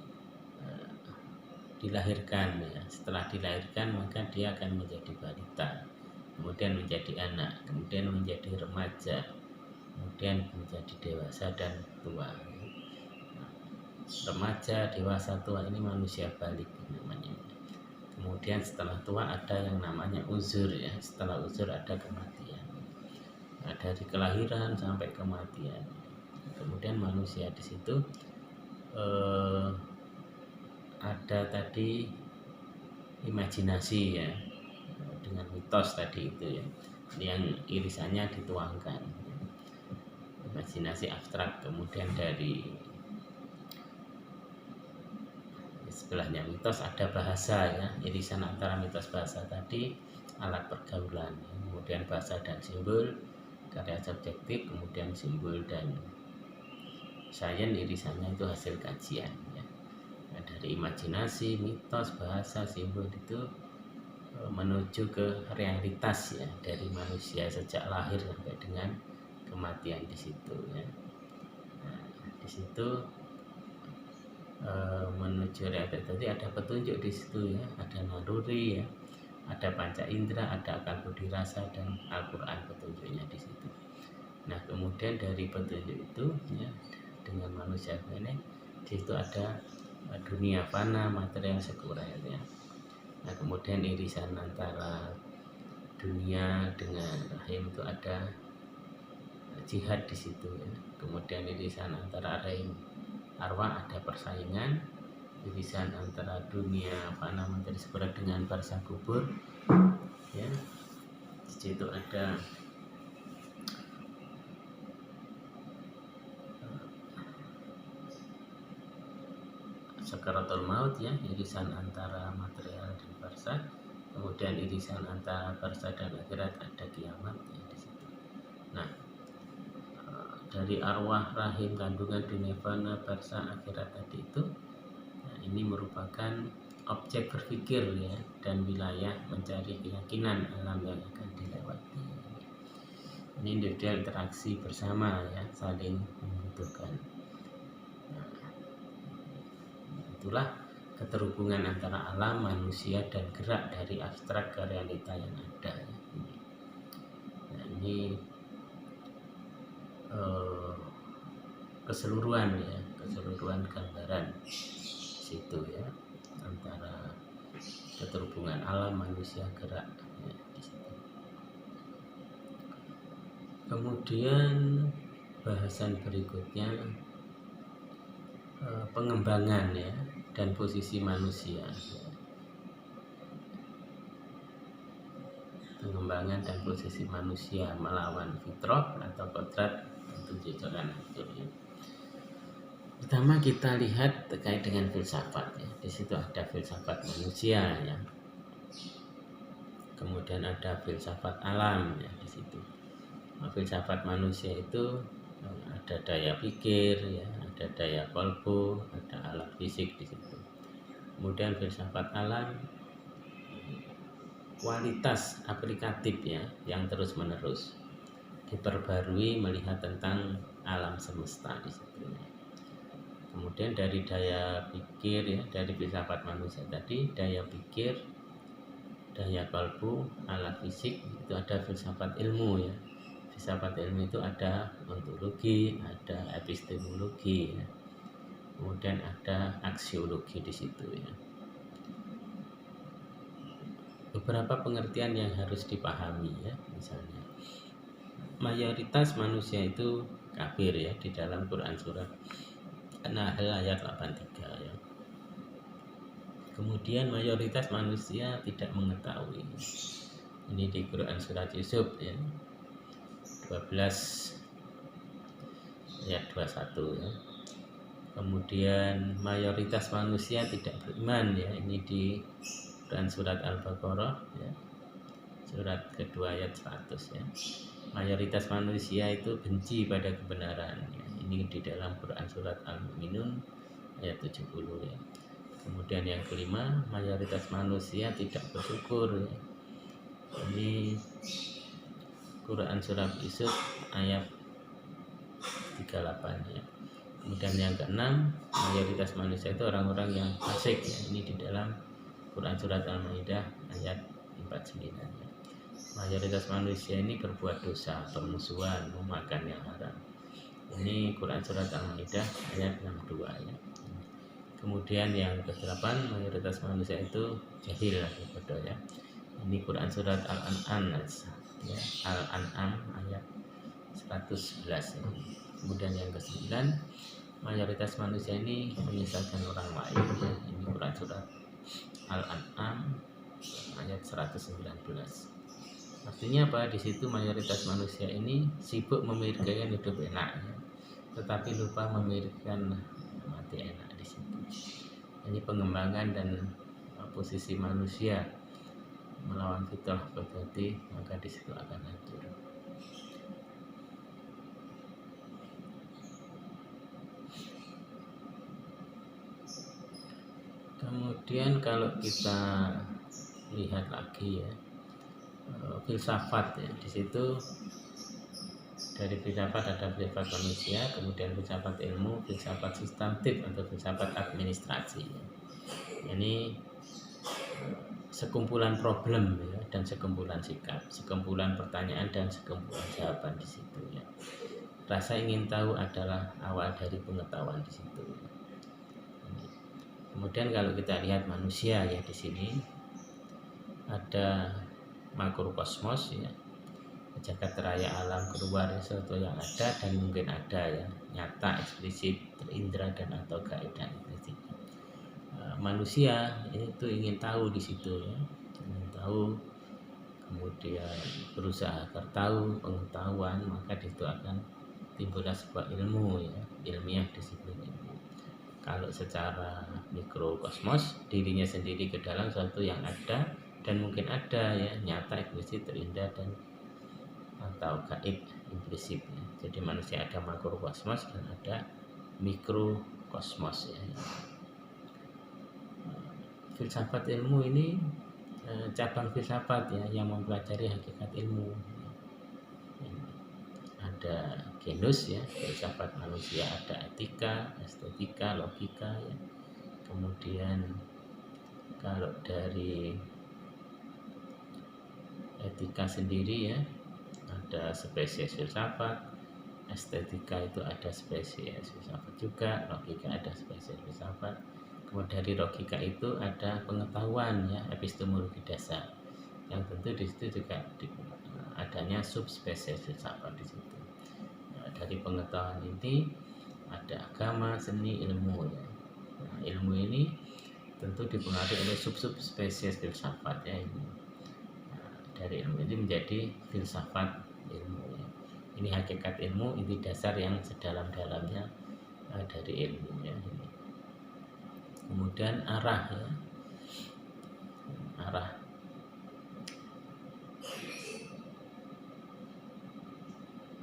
dilahirkan ya. Setelah dilahirkan maka dia akan menjadi balita, kemudian menjadi anak, kemudian menjadi remaja, kemudian menjadi dewasa dan tua. Remaja, dewasa, tua ini manusia balik namanya. Kemudian setelah tua ada yang namanya uzur ya. Setelah uzur ada kematian. Nah, dari kelahiran sampai kematian. Kemudian manusia di situ ada tadi imajinasi ya, dengan mitos tadi itu ya, yang irisannya dituangkan. Imajinasi abstrak, kemudian dari sebelahnya. Mitos ada bahasa ya, irisan antara mitos bahasa tadi, alat pergaulan ya. Kemudian bahasa dan simbol, karya subjektif, kemudian simbol dan sains, irisannya itu hasil kajian ya. Nah, dari imajinasi, mitos, bahasa, simbol itu menuju ke realitas ya, dari manusia sejak lahir sampai dengan kematian di situ ya. Nah, di situ menuju realitas tadi ada petunjuk di situ ya, ada naluri ya, ada panca indera, ada akal budi rasa, dan Al-Quran petunjuknya di situ. Nah, kemudian dari petunjuk itu ya, dengan manusia ini di situ ada dunia fana, material sekuler ya. Nah, kemudian irisan antara dunia dengan rahim itu ada jihad di situ ya. Kemudian irisan antara rahim arwah ada persaingan, irisan antara dunia fana materi sekuler dengan barzah kubur ya. Di situ ada sakaratul maut ya, irisan antara material dan barzah. Kemudian irisan antara barzah dan akhirat ada kiamat ya di situ. Nah, dari arwah, rahim, kandungan, dunia fana, barzah, akhirat tadi itu, nah, ini merupakan objek berpikir ya, dan wilayah mencari keyakinan alam yang akan dilewati. Ini individual interaksi bersama ya, saling membutuhkan. Nah, itulah keterhubungan antara alam, manusia, dan gerak dari abstrak ke realita yang ada. Nah, ini keseluruhan ya, keseluruhan gambaran situ ya, antara keterhubungan alam, manusia, gerak ya, di situ. Kemudian bahasan berikutnya pengembangan ya, dan posisi manusia ya. Pengembangan dan posisi manusia melawan fitrah atau kodrat untuk jajaran itu ya. Pertama kita lihat terkait dengan filsafat ya. Di situ ada filsafat manusia ya. Kemudian ada filsafat alam ya di situ. Nah, filsafat manusia itu ada daya pikir ya, ada daya kolbu, ada alat fisik di situ. Kemudian filsafat alam kualitas aplikatif ya, yang terus menerus diperbarui melihat tentang alam semesta di situ. Kemudian dari daya pikir ya, dari filsafat manusia tadi, daya pikir, daya kalbu, alat fisik, itu ada filsafat ilmu ya. Filsafat ilmu itu ada ontologi, ada epistemologi ya. Kemudian ada aksiologi di situ ya. Beberapa pengertian yang harus dipahami ya, misalnya mayoritas manusia itu kafir ya, di dalam Quran surat An-Nahl ayat 83 ya. Kemudian mayoritas manusia tidak mengetahui. Ini di Quran surat Yusuf ya, 12 ayat 21 ya. Kemudian mayoritas manusia tidak beriman ya, ini di Quran surat Al-Baqarah ya, surat kedua ayat 100 ya. Mayoritas manusia itu benci pada kebenaran ya. Ini di dalam Quran surat Al-Mu'minun ayat 70 ya. Kemudian yang kelima, mayoritas manusia tidak bersyukur ya. Ini Quran surat Yusuf ayat 38 ya. Kemudian yang keenam, mayoritas manusia itu orang-orang yang fasik ya. Ini di dalam Quran surat Al-Maidah ayat 49 ya. Mayoritas manusia ini berbuat dosa, permusuhan, memakan yang haram. Ini Quran surat Al-Maidah ayat 62 ya. Kemudian yang ke-8, mayoritas manusia itu jahil atau bodoh ya. Ini Quran surat Al-An'am ya, Al-An'am ayat 111 ya. Kemudian yang ke-9, mayoritas manusia ini menyesatkan orang lain ya. Ini Quran surat Al-An'am ayat 119. Artinya apa? Di situ mayoritas manusia ini sibuk memikirkan hidup enak ya, tetapi lupa memikirkan mati enak di situ. Ini pengembangan dan posisi manusia melawan fitrah berarti maka di situ akan hancur. Kemudian kalau kita lihat lagi ya, filsafat ya, di situ dari filsafat ada filsafat manusia, kemudian filsafat ilmu, filsafat substantif atau filsafat administrasi. Ini sekumpulan problem ya, dan sekumpulan sikap, sekumpulan pertanyaan dan sekumpulan jawaban di situ ya. Rasa ingin tahu adalah awal dari pengetahuan di situ. Kemudian kalau kita lihat manusia ya, di sini ada makrokosmos ya, jagat raya alam keluar sesuatu yang ada dan mungkin ada ya, nyata, eksplisit, terindra dan atau gaib dan implisit. Manusia itu ingin tahu di situ ya, ingin tahu, kemudian berusaha agar tahu pengetahuan, maka di situ akan timbullah sebuah ilmu ya, ilmiah disiplin ilmu. Kalau secara mikrokosmos, dirinya sendiri ke dalam sesuatu yang ada dan mungkin ada ya, nyata, eksplisit, terindah dan atau gaib, implisit ya. Jadi manusia ada makrokosmos dan ada mikrokosmos ya. Filsafat ilmu ini cabang filsafat ya, yang mempelajari hakikat ilmu. Ada genus ya, filsafat manusia, ada etika, estetika, logika ya. Kemudian kalau dari etika sendiri ya, ada spesies filsafat, estetika itu ada spesies filsafat juga, logika ada spesies filsafat. Kemudian dari logika itu ada pengetahuan ya, epistemologi dasar, yang tentu di situ juga adanya subspesies filsafat di situ. Nah, dari pengetahuan ini ada agama, seni, ilmu ya. Nah, ilmu ini tentu dipengaruhi oleh sub-subspesies filsafat ya ini. Nah, dari ilmu ini menjadi filsafat ilmu ya. Ini hakikat ilmu, inti dasar yang sedalam-dalamnya dari ilmu ya ini. Kemudian arah ya,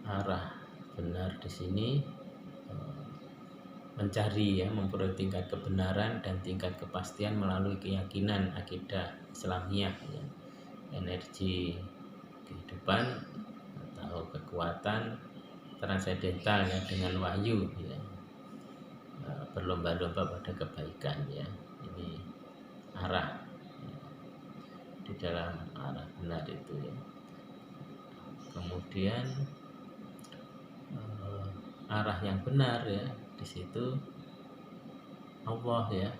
arah benar di sini mencari ya, memperoleh tingkat kebenaran dan tingkat kepastian melalui keyakinan akidah Islamiyah ya. Energi kehidupan atau kekuatan transendental ya, dengan wahyu ya, berlomba-lomba pada kebaikan ya. Ini arah ya, di dalam arah benar itu ya. Kemudian arah yang benar ya, di situ Allah ya,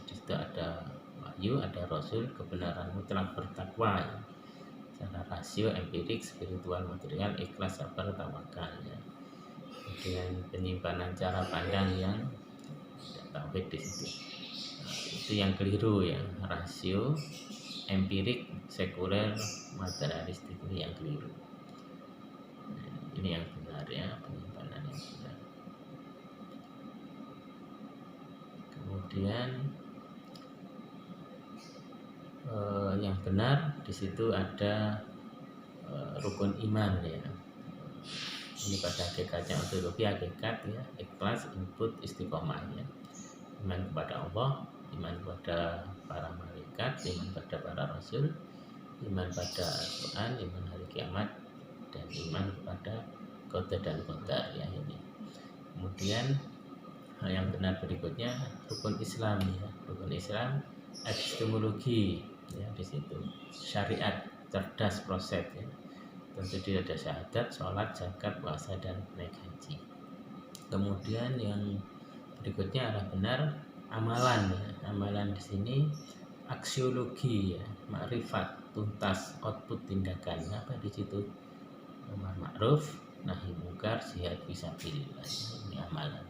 di situ ada wahyu, ada rasul, kebenaran mutlak, bertakwa ya. Secara rasio, empirik, spiritual, material, ikhlas, sabar, tawakal ya. Kemudian penyimpanan cara pandang yang tauhid di situ. Nah, itu yang keliru ya, rasio, empirik, sekuler, materialistik, ini yang keliru. Nah, ini yang benar ya, penyimpanan yang benar. Kemudian yang benar di situ ada rukun iman ya. Ini pada hakikatnya ontologi hakikat ya, ikhlas, input, istiqomah ya. Iman kepada Allah, iman kepada para malaikat, iman pada para rasul, iman pada Al-Quran, iman hari kiamat, dan iman kepada qada dan qadar ya ini. Kemudian hal yang benar berikutnya rukun Islam ya. Rukun Islam epistemologi ya, di situ syariat, cerdas, proses ya. Tentu dia ada syahadat, sholat, zakat, puasa, dan naik haji. Kemudian yang berikutnya adalah benar amalan ya. Amalan di sini aksiologi ya, makrifat, tuntas, output tindakan. Apa di situ? Amar ma'ruf, nahi mungkar, jihad fisabilillah. Ini amalan.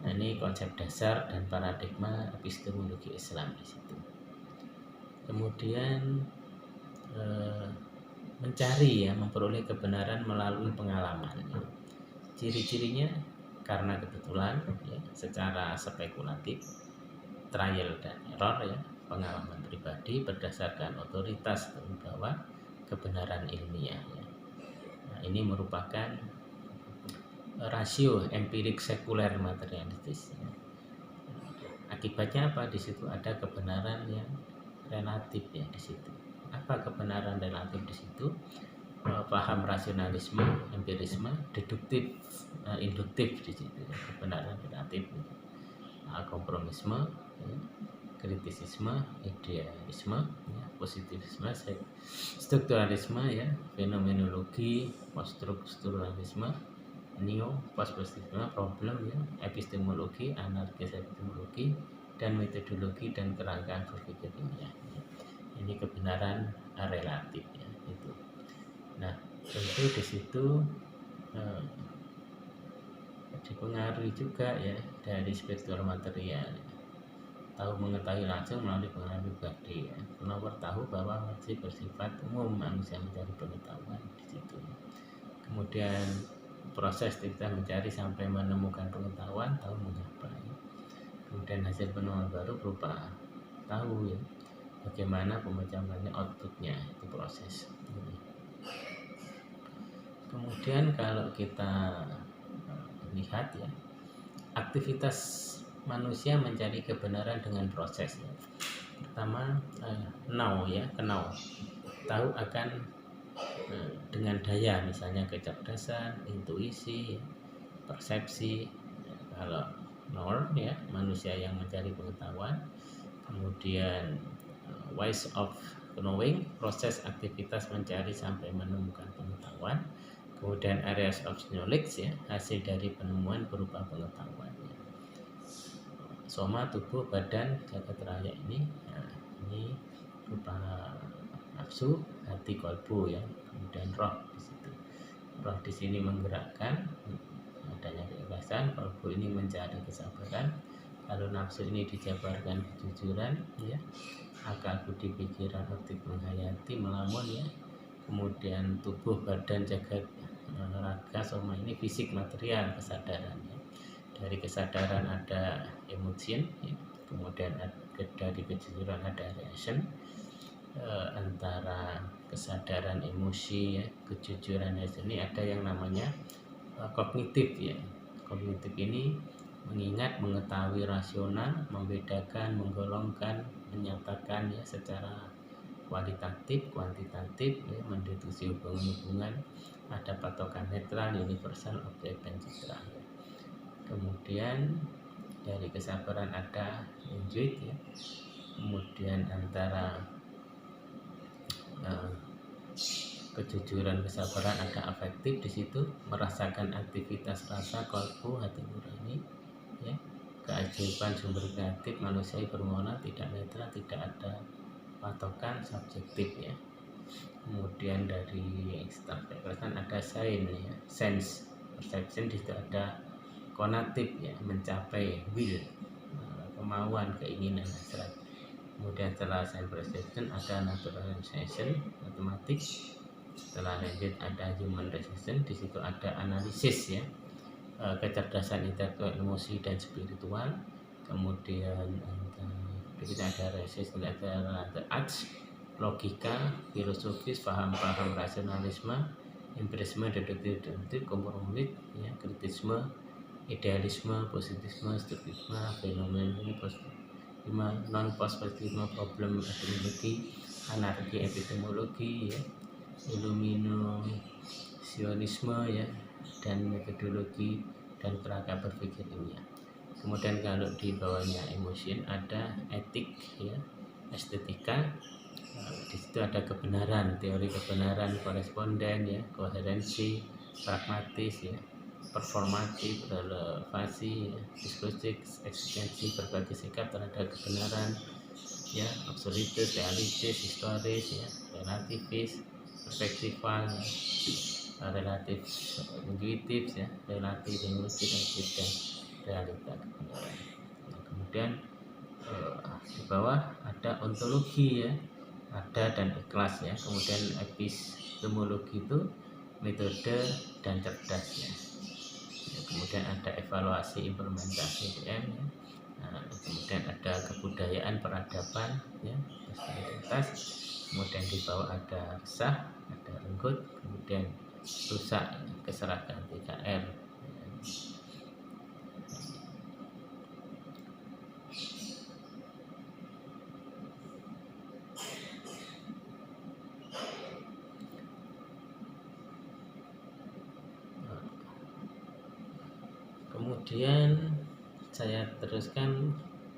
Nah, ini konsep dasar dan paradigma epistemologi Islam di situ. Kemudian mencari ya, memperoleh kebenaran melalui pengalaman ya. Ciri-cirinya karena kebetulan ya, secara spekulatif, trial dan error ya, pengalaman pribadi berdasarkan otoritas bahwa kebenaran ilmiah ya. Nah, ini merupakan rasio empirik sekuler materialistis ya. Akibatnya apa? Di situ ada kebenaran yang relatif ya di situ. Apa kebenaran relatif di situ? Paham rasionalisme, empirisme, deduktif, induktif di situ ya. Kebenaran relatif, kompromisme, ya. Kritisisme, idealisme, ya. Positivisme, strukturalisme, ya. Fenomenologi, poststrukturalisme, neo postpositisme, problem ya, epistemologi, anarkis epistemologi, dan metodologi dan kerangka berpikir ilmiah. Ini kebenaran relatif ya itu. Nah, tentu di situ dipengaruhi juga ya dari spiritual material. Tahu mengetahui langsung melalui pengalaman pribadi ya. Nomor tahu bahwa masih bersifat umum, manusia mencari pengetahuan di situ. Kemudian proses kita mencari sampai menemukan pengetahuan, tahu mengapa ya. Kemudian hasil penemuan baru berupa tahu ya, bagaimana pemajamannya, outputnya, itu proses. Kemudian kalau kita lihat ya, aktivitas manusia mencari kebenaran dengan proses ya. Pertama know ya, kenal, tahu akan dengan daya, misalnya kecerdasan, intuisi, persepsi. Kalau knower ya, manusia yang mencari pengetahuan. Kemudian ways of knowing, proses aktivitas mencari sampai menemukan pengetahuan. Kemudian areas of knowledge ya, hasil dari penemuan berupa pengetahuan ya. Soma, tubuh, badan, jagat raya ini, nah, ini berupa nafsu, hati, kolbu ya. Kemudian roh di situ. Roh di sini menggerakkan, adanya keikhlasan. Kolbu ini mencari kesabaran. Kalau nafsu ini dijabarkan kejujuran ya. Akal, budi, pikiran, otak menghayati, melamun ya. Kemudian tubuh, badan, jagat raga, soma ini fisik, material, kesadaran ya. Dari kesadaran ada emotion ya. Kemudian dari kejujuran ada reaction. Antara kesadaran, emosi ya, kejujuran ini ada yang namanya kognitif ya. Kognitif ini mengingat, mengetahui, rasional, membedakan, menggolongkan, menyatakan ya secara kualitatif, kuantitatif ya, mendeduksi hubungan-hubungan, ada patokan netral, universal, objek dan citra ya. Kemudian dari kesabaran ada intuit ya. Kemudian antara kejujuran, kesabaran ada afektif di situ, merasakan aktivitas rasa, kolbu, hati nurani ya. Keajaiban sumber kreatif manusia bermoral, tidak netral, tidak ada patokan, subjektif ya. Kemudian dari ekstravagasi ada sign ya, sense, perception, di situ ada konatif ya, mencapai, will, kemauan, keinginan, hasrat. Kemudian setelah sense perception ada naturalization, matematik. Setelah lanjut ada human reason, di situ ada analisis ya, kecerdasan intelektual, emosi dan spiritual. Kemudian kita ada resisten, ada arts, logika, filosofis, paham-paham rasionalisme, empirisme, deduktif, kompromis ya, kritisme, idealisme, positivisme, strukturalisme, fenomenologi, non postpositisme, problem epistemologi, anarki epistemologi ya, iluminasionisme ya, dan metodologi dan kerangka berpikir ilmiah. Kemudian kalau di bawahnya emotion ada etik ya, estetika. Di situ ada kebenaran, teori kebenaran, koresponden ya, koherensi, pragmatis ya, performatif, relevasi ya, diskursif, eksistensi, berbagai sikap terhadap kebenaran ya, absolutis, realistis, historis ya, relativis, perspektifal ya, relatif, intuitif ya, relatif, logis, dan realita kebenaran. Nah, kemudian di bawah ada ontologi ya, ada dan ikhlas ya. Kemudian epistemologi itu metode dan cerdas ya. Kemudian ada evaluasi implementasi PM ya. Kemudian ada kebudayaan, peradaban, ya, identitas. Kemudian di bawah ada resah, ada renggut, kemudian rusak, keserakahan 3R. Kemudian saya teruskan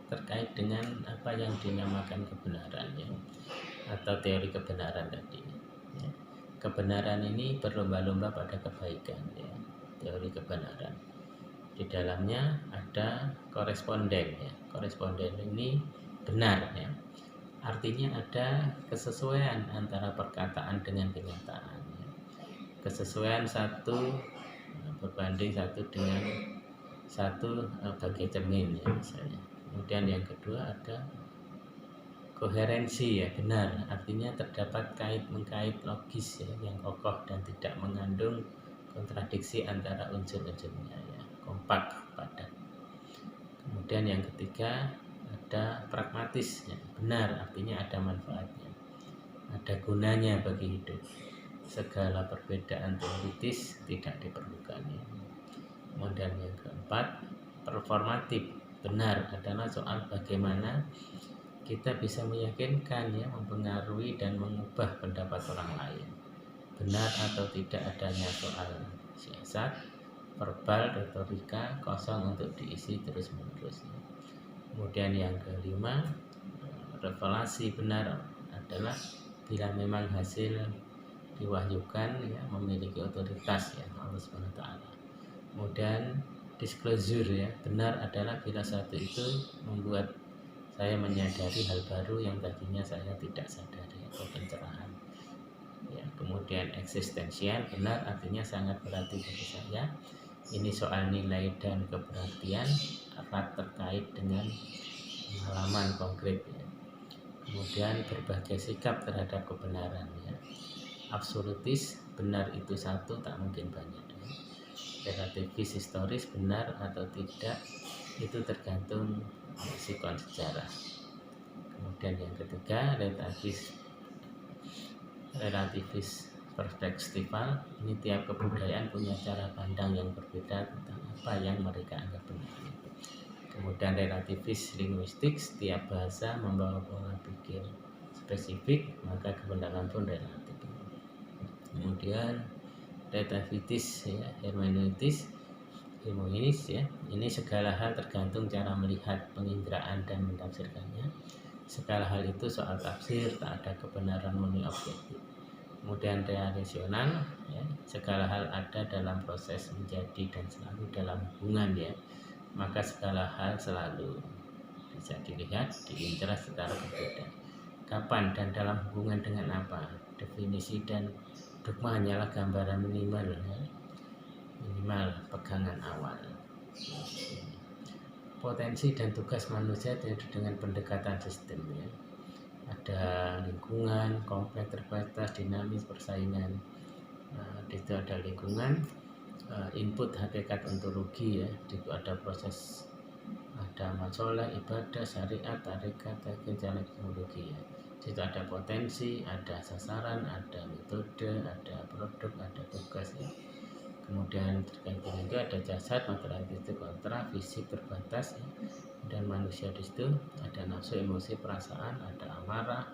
terkait dengan apa yang dinamakan kebenaran, ya, atau teori kebenaran tadi. Ya. Kebenaran ini berlomba-lomba pada kebaikan, ya. Teori kebenaran. Di dalamnya ada koresponden, ya. Koresponden ini benar, ya. Artinya ada kesesuaian antara perkataan dengan kenyataan, ya. Kesesuaian satu berbanding satu dengan satu bagai cermin, ya, misalnya. Kemudian yang kedua ada koherensi, ya, benar, artinya terdapat kait-mengkait logis, ya, yang kokoh dan tidak mengandung kontradiksi antara unsur-unsurnya, ya, kompak, padat. Kemudian yang ketiga ada pragmatis, ya, benar, artinya ada manfaatnya, ada gunanya bagi hidup. Segala perbedaan teoritis tidak diperlukan, ya. Kemudian yang keempat performatif, benar adalah soal bagaimana kita bisa meyakinkan, ya, mempengaruhi dan mengubah pendapat orang lain. Benar atau tidak adanya soal siasat, verbal, retorika kosong untuk diisi terus-menerus. Kemudian yang kelima, revelasi, benar adalah bila memang hasil diwahyukan, ya, memiliki otoritas, ya, Allah SWT. Kemudian disclosure, ya, benar adalah bila satu itu membuat saya menyadari hal baru yang tadinya saya tidak sadari, atau pencerahan, ya. Kemudian eksistensial, benar artinya sangat berarti bagi saya. Ini soal nilai dan keberartian erat terkait dengan pengalaman konkret, ya. Kemudian berbagai sikap terhadap kebenaran, ya. Absolutis, benar itu satu, tak mungkin banyak, ya. Relativis historis, benar atau tidak itu tergantung sikon sejarah. Kemudian yang ketiga relativis perspektifal, ini tiap kebudayaan punya cara pandang yang berbeda tentang apa yang mereka anggap benar. Kemudian relativis linguistik, setiap bahasa membawa pola pikir spesifik, maka kebenaran pun relatif. Kemudian relativitis, ya, hermeneutis, ya, ini segala hal tergantung cara melihat, penginderaan dan mentafsirkannya. Segala hal itu soal tafsir, tak ada kebenaran murni objektif. Kemudian relasional, ya, segala hal ada dalam proses menjadi dan selalu dalam hubungan, ya, maka segala hal selalu bisa dilihat, diinterah secara berbeda. Kapan dan dalam hubungan dengan apa? Definisi dan dogma hanyalah gambaran minimal, ya, minimal pegangan awal. Potensi dan tugas manusia dengan pendekatan sistem, ya. Ada lingkungan, kompleks, terbatas, dinamis, persaingan. Di situ ada lingkungan, input, hakikat, ontologi, ya. Di situ ada proses, ada masalah, ibadah, syariat, tarekat, teknologi, ya. Di situ ada potensi, ada sasaran, ada metode, ada produk, ada tugas, ya. Kemudian terkait dengan itu ada jasad, materialistik, kontra, fisik terbatas, ya. Dan manusia di situ ada nafsu, emosi, perasaan, ada amarah,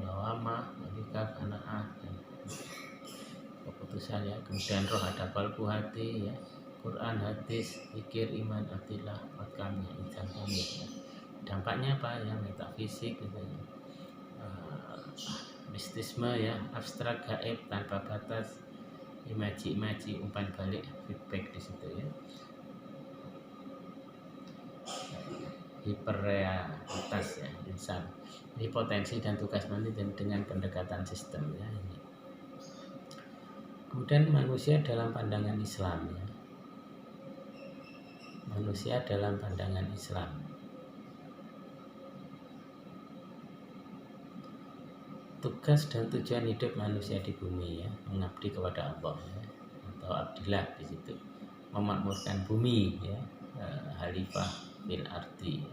lawamah, malikah, qanaah, dan keputusan, ya. Kemudian roh, ada qalbu, hati, ya. Quran, hadis, pikir, iman, atilah, wakamnya, insan kamil, ya. Dampaknya apa, ya, metafisik, gitu, ya. Mistisme, ya, abstrak, gaib, tanpa batas, imaji, umpan balik, feedback di situ, ya. Hiperrealitas, ya, insan. Ini potensi dan tugas manusia dengan pendekatan sistem, ya, ini. Kemudian manusia dalam pandangan Islam, ya. Manusia dalam pandangan Islam. Tugas dan tujuan hidup manusia di bumi, ya, mengabdi kepada Allah, ya, atau abdillah di situ, memakmurkan bumi, ya, khalifah fil ardi.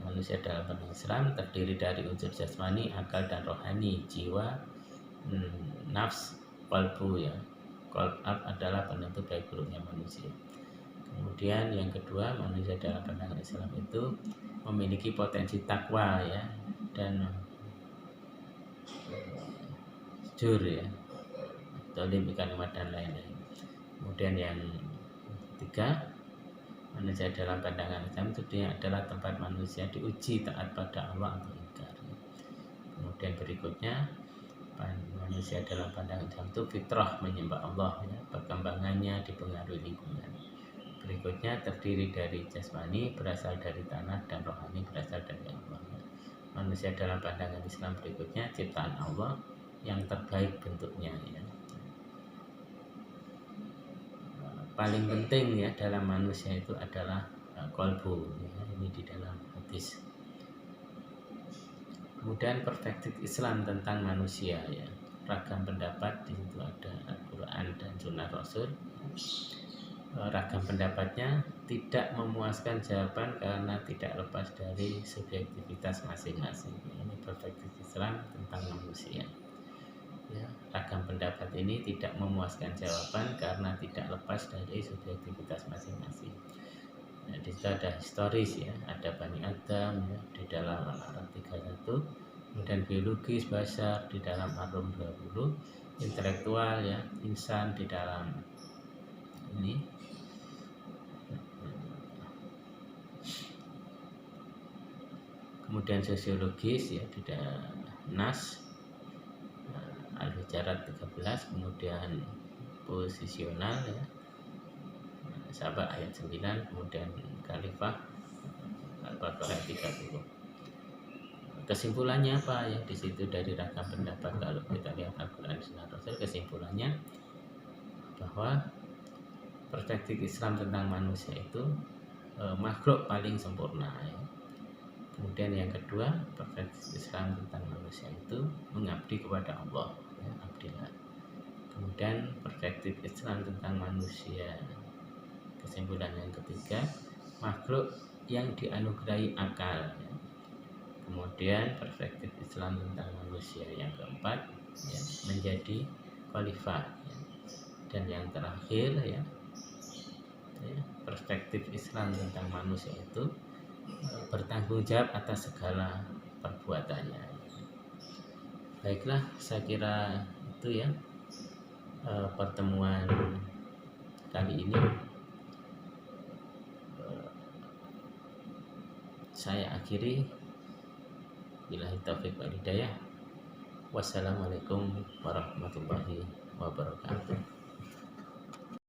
Manusia dalam pandangan Islam terdiri dari unsur jasmani, akal dan rohani, jiwa, nafs, qalbu ya. Qalb adalah penentu baik buruknya manusia. Kemudian yang kedua, manusia dalam pandangan Islam itu memiliki potensi takwa ya, dan jujur ya, tolim, kalimat dan lain-lain. Kemudian yang ketiga, manusia dalam pandangan Islam itu dia adalah tempat manusia diuji taat pada Allah atau ingkar. Kemudian berikutnya, manusia dalam pandangan Islam itu fitrah menyembah Allah ya, perkembangannya dipengaruhi lingkungan. Berikutnya terdiri dari jasmani berasal dari tanah dan rohani berasal dari Allah. Manusia dalam pandangan Islam berikutnya ciptaan Allah yang terbaik bentuknya ya. Paling penting ya dalam manusia itu adalah qalbu ya, ini di dalam hadis. Kemudian perspektif Islam tentang manusia ya, ragam pendapat, di situ ada Al-Quran dan Sunnah Rasul. Ragam pendapatnya tidak memuaskan jawaban karena tidak lepas dari subjektivitas masing-masing. Ini perspektif Islam tentang manusia. Ya, ragam pendapat ini tidak memuaskan jawaban karena tidak lepas dari subjektivitas masing-masing. Nah, di situ ada historis ya, ada Bani Adam ya, di dalam Al-Araf 31, kemudian biologis Bashar di dalam Ar-Rum 20, intelektual ya, insan di dalam ini. Kemudian sosiologis ya, di dalam Nas Al-Hujarat 13, kemudian posisional ya, Sabah ayat 9, kemudian Khalifah Al-Baqarah 30. Kesimpulannya apa ya, di situ dari ragam pendapat kalau kita lihat Al-Quran Sunnah Rasul, kesimpulannya bahwa perspektif Islam tentang manusia itu makhluk paling sempurna ya. Kemudian yang kedua, perspektif Islam tentang manusia itu mengabdi kepada Allah ya, abdilah. Kemudian perspektif Islam tentang manusia, kesimpulan yang ketiga, makhluk yang dianugerahi akal ya. Kemudian perspektif Islam tentang manusia yang keempat ya, menjadi khalifah ya. Dan yang terakhir ya, perspektif Islam tentang manusia itu bertanggung jawab atas segala perbuatannya. Baiklah, saya kira itu ya pertemuan kali ini. Saya akhiri, billahi taufiq wal hidayah. Wassalamualaikum warahmatullahi wabarakatuh.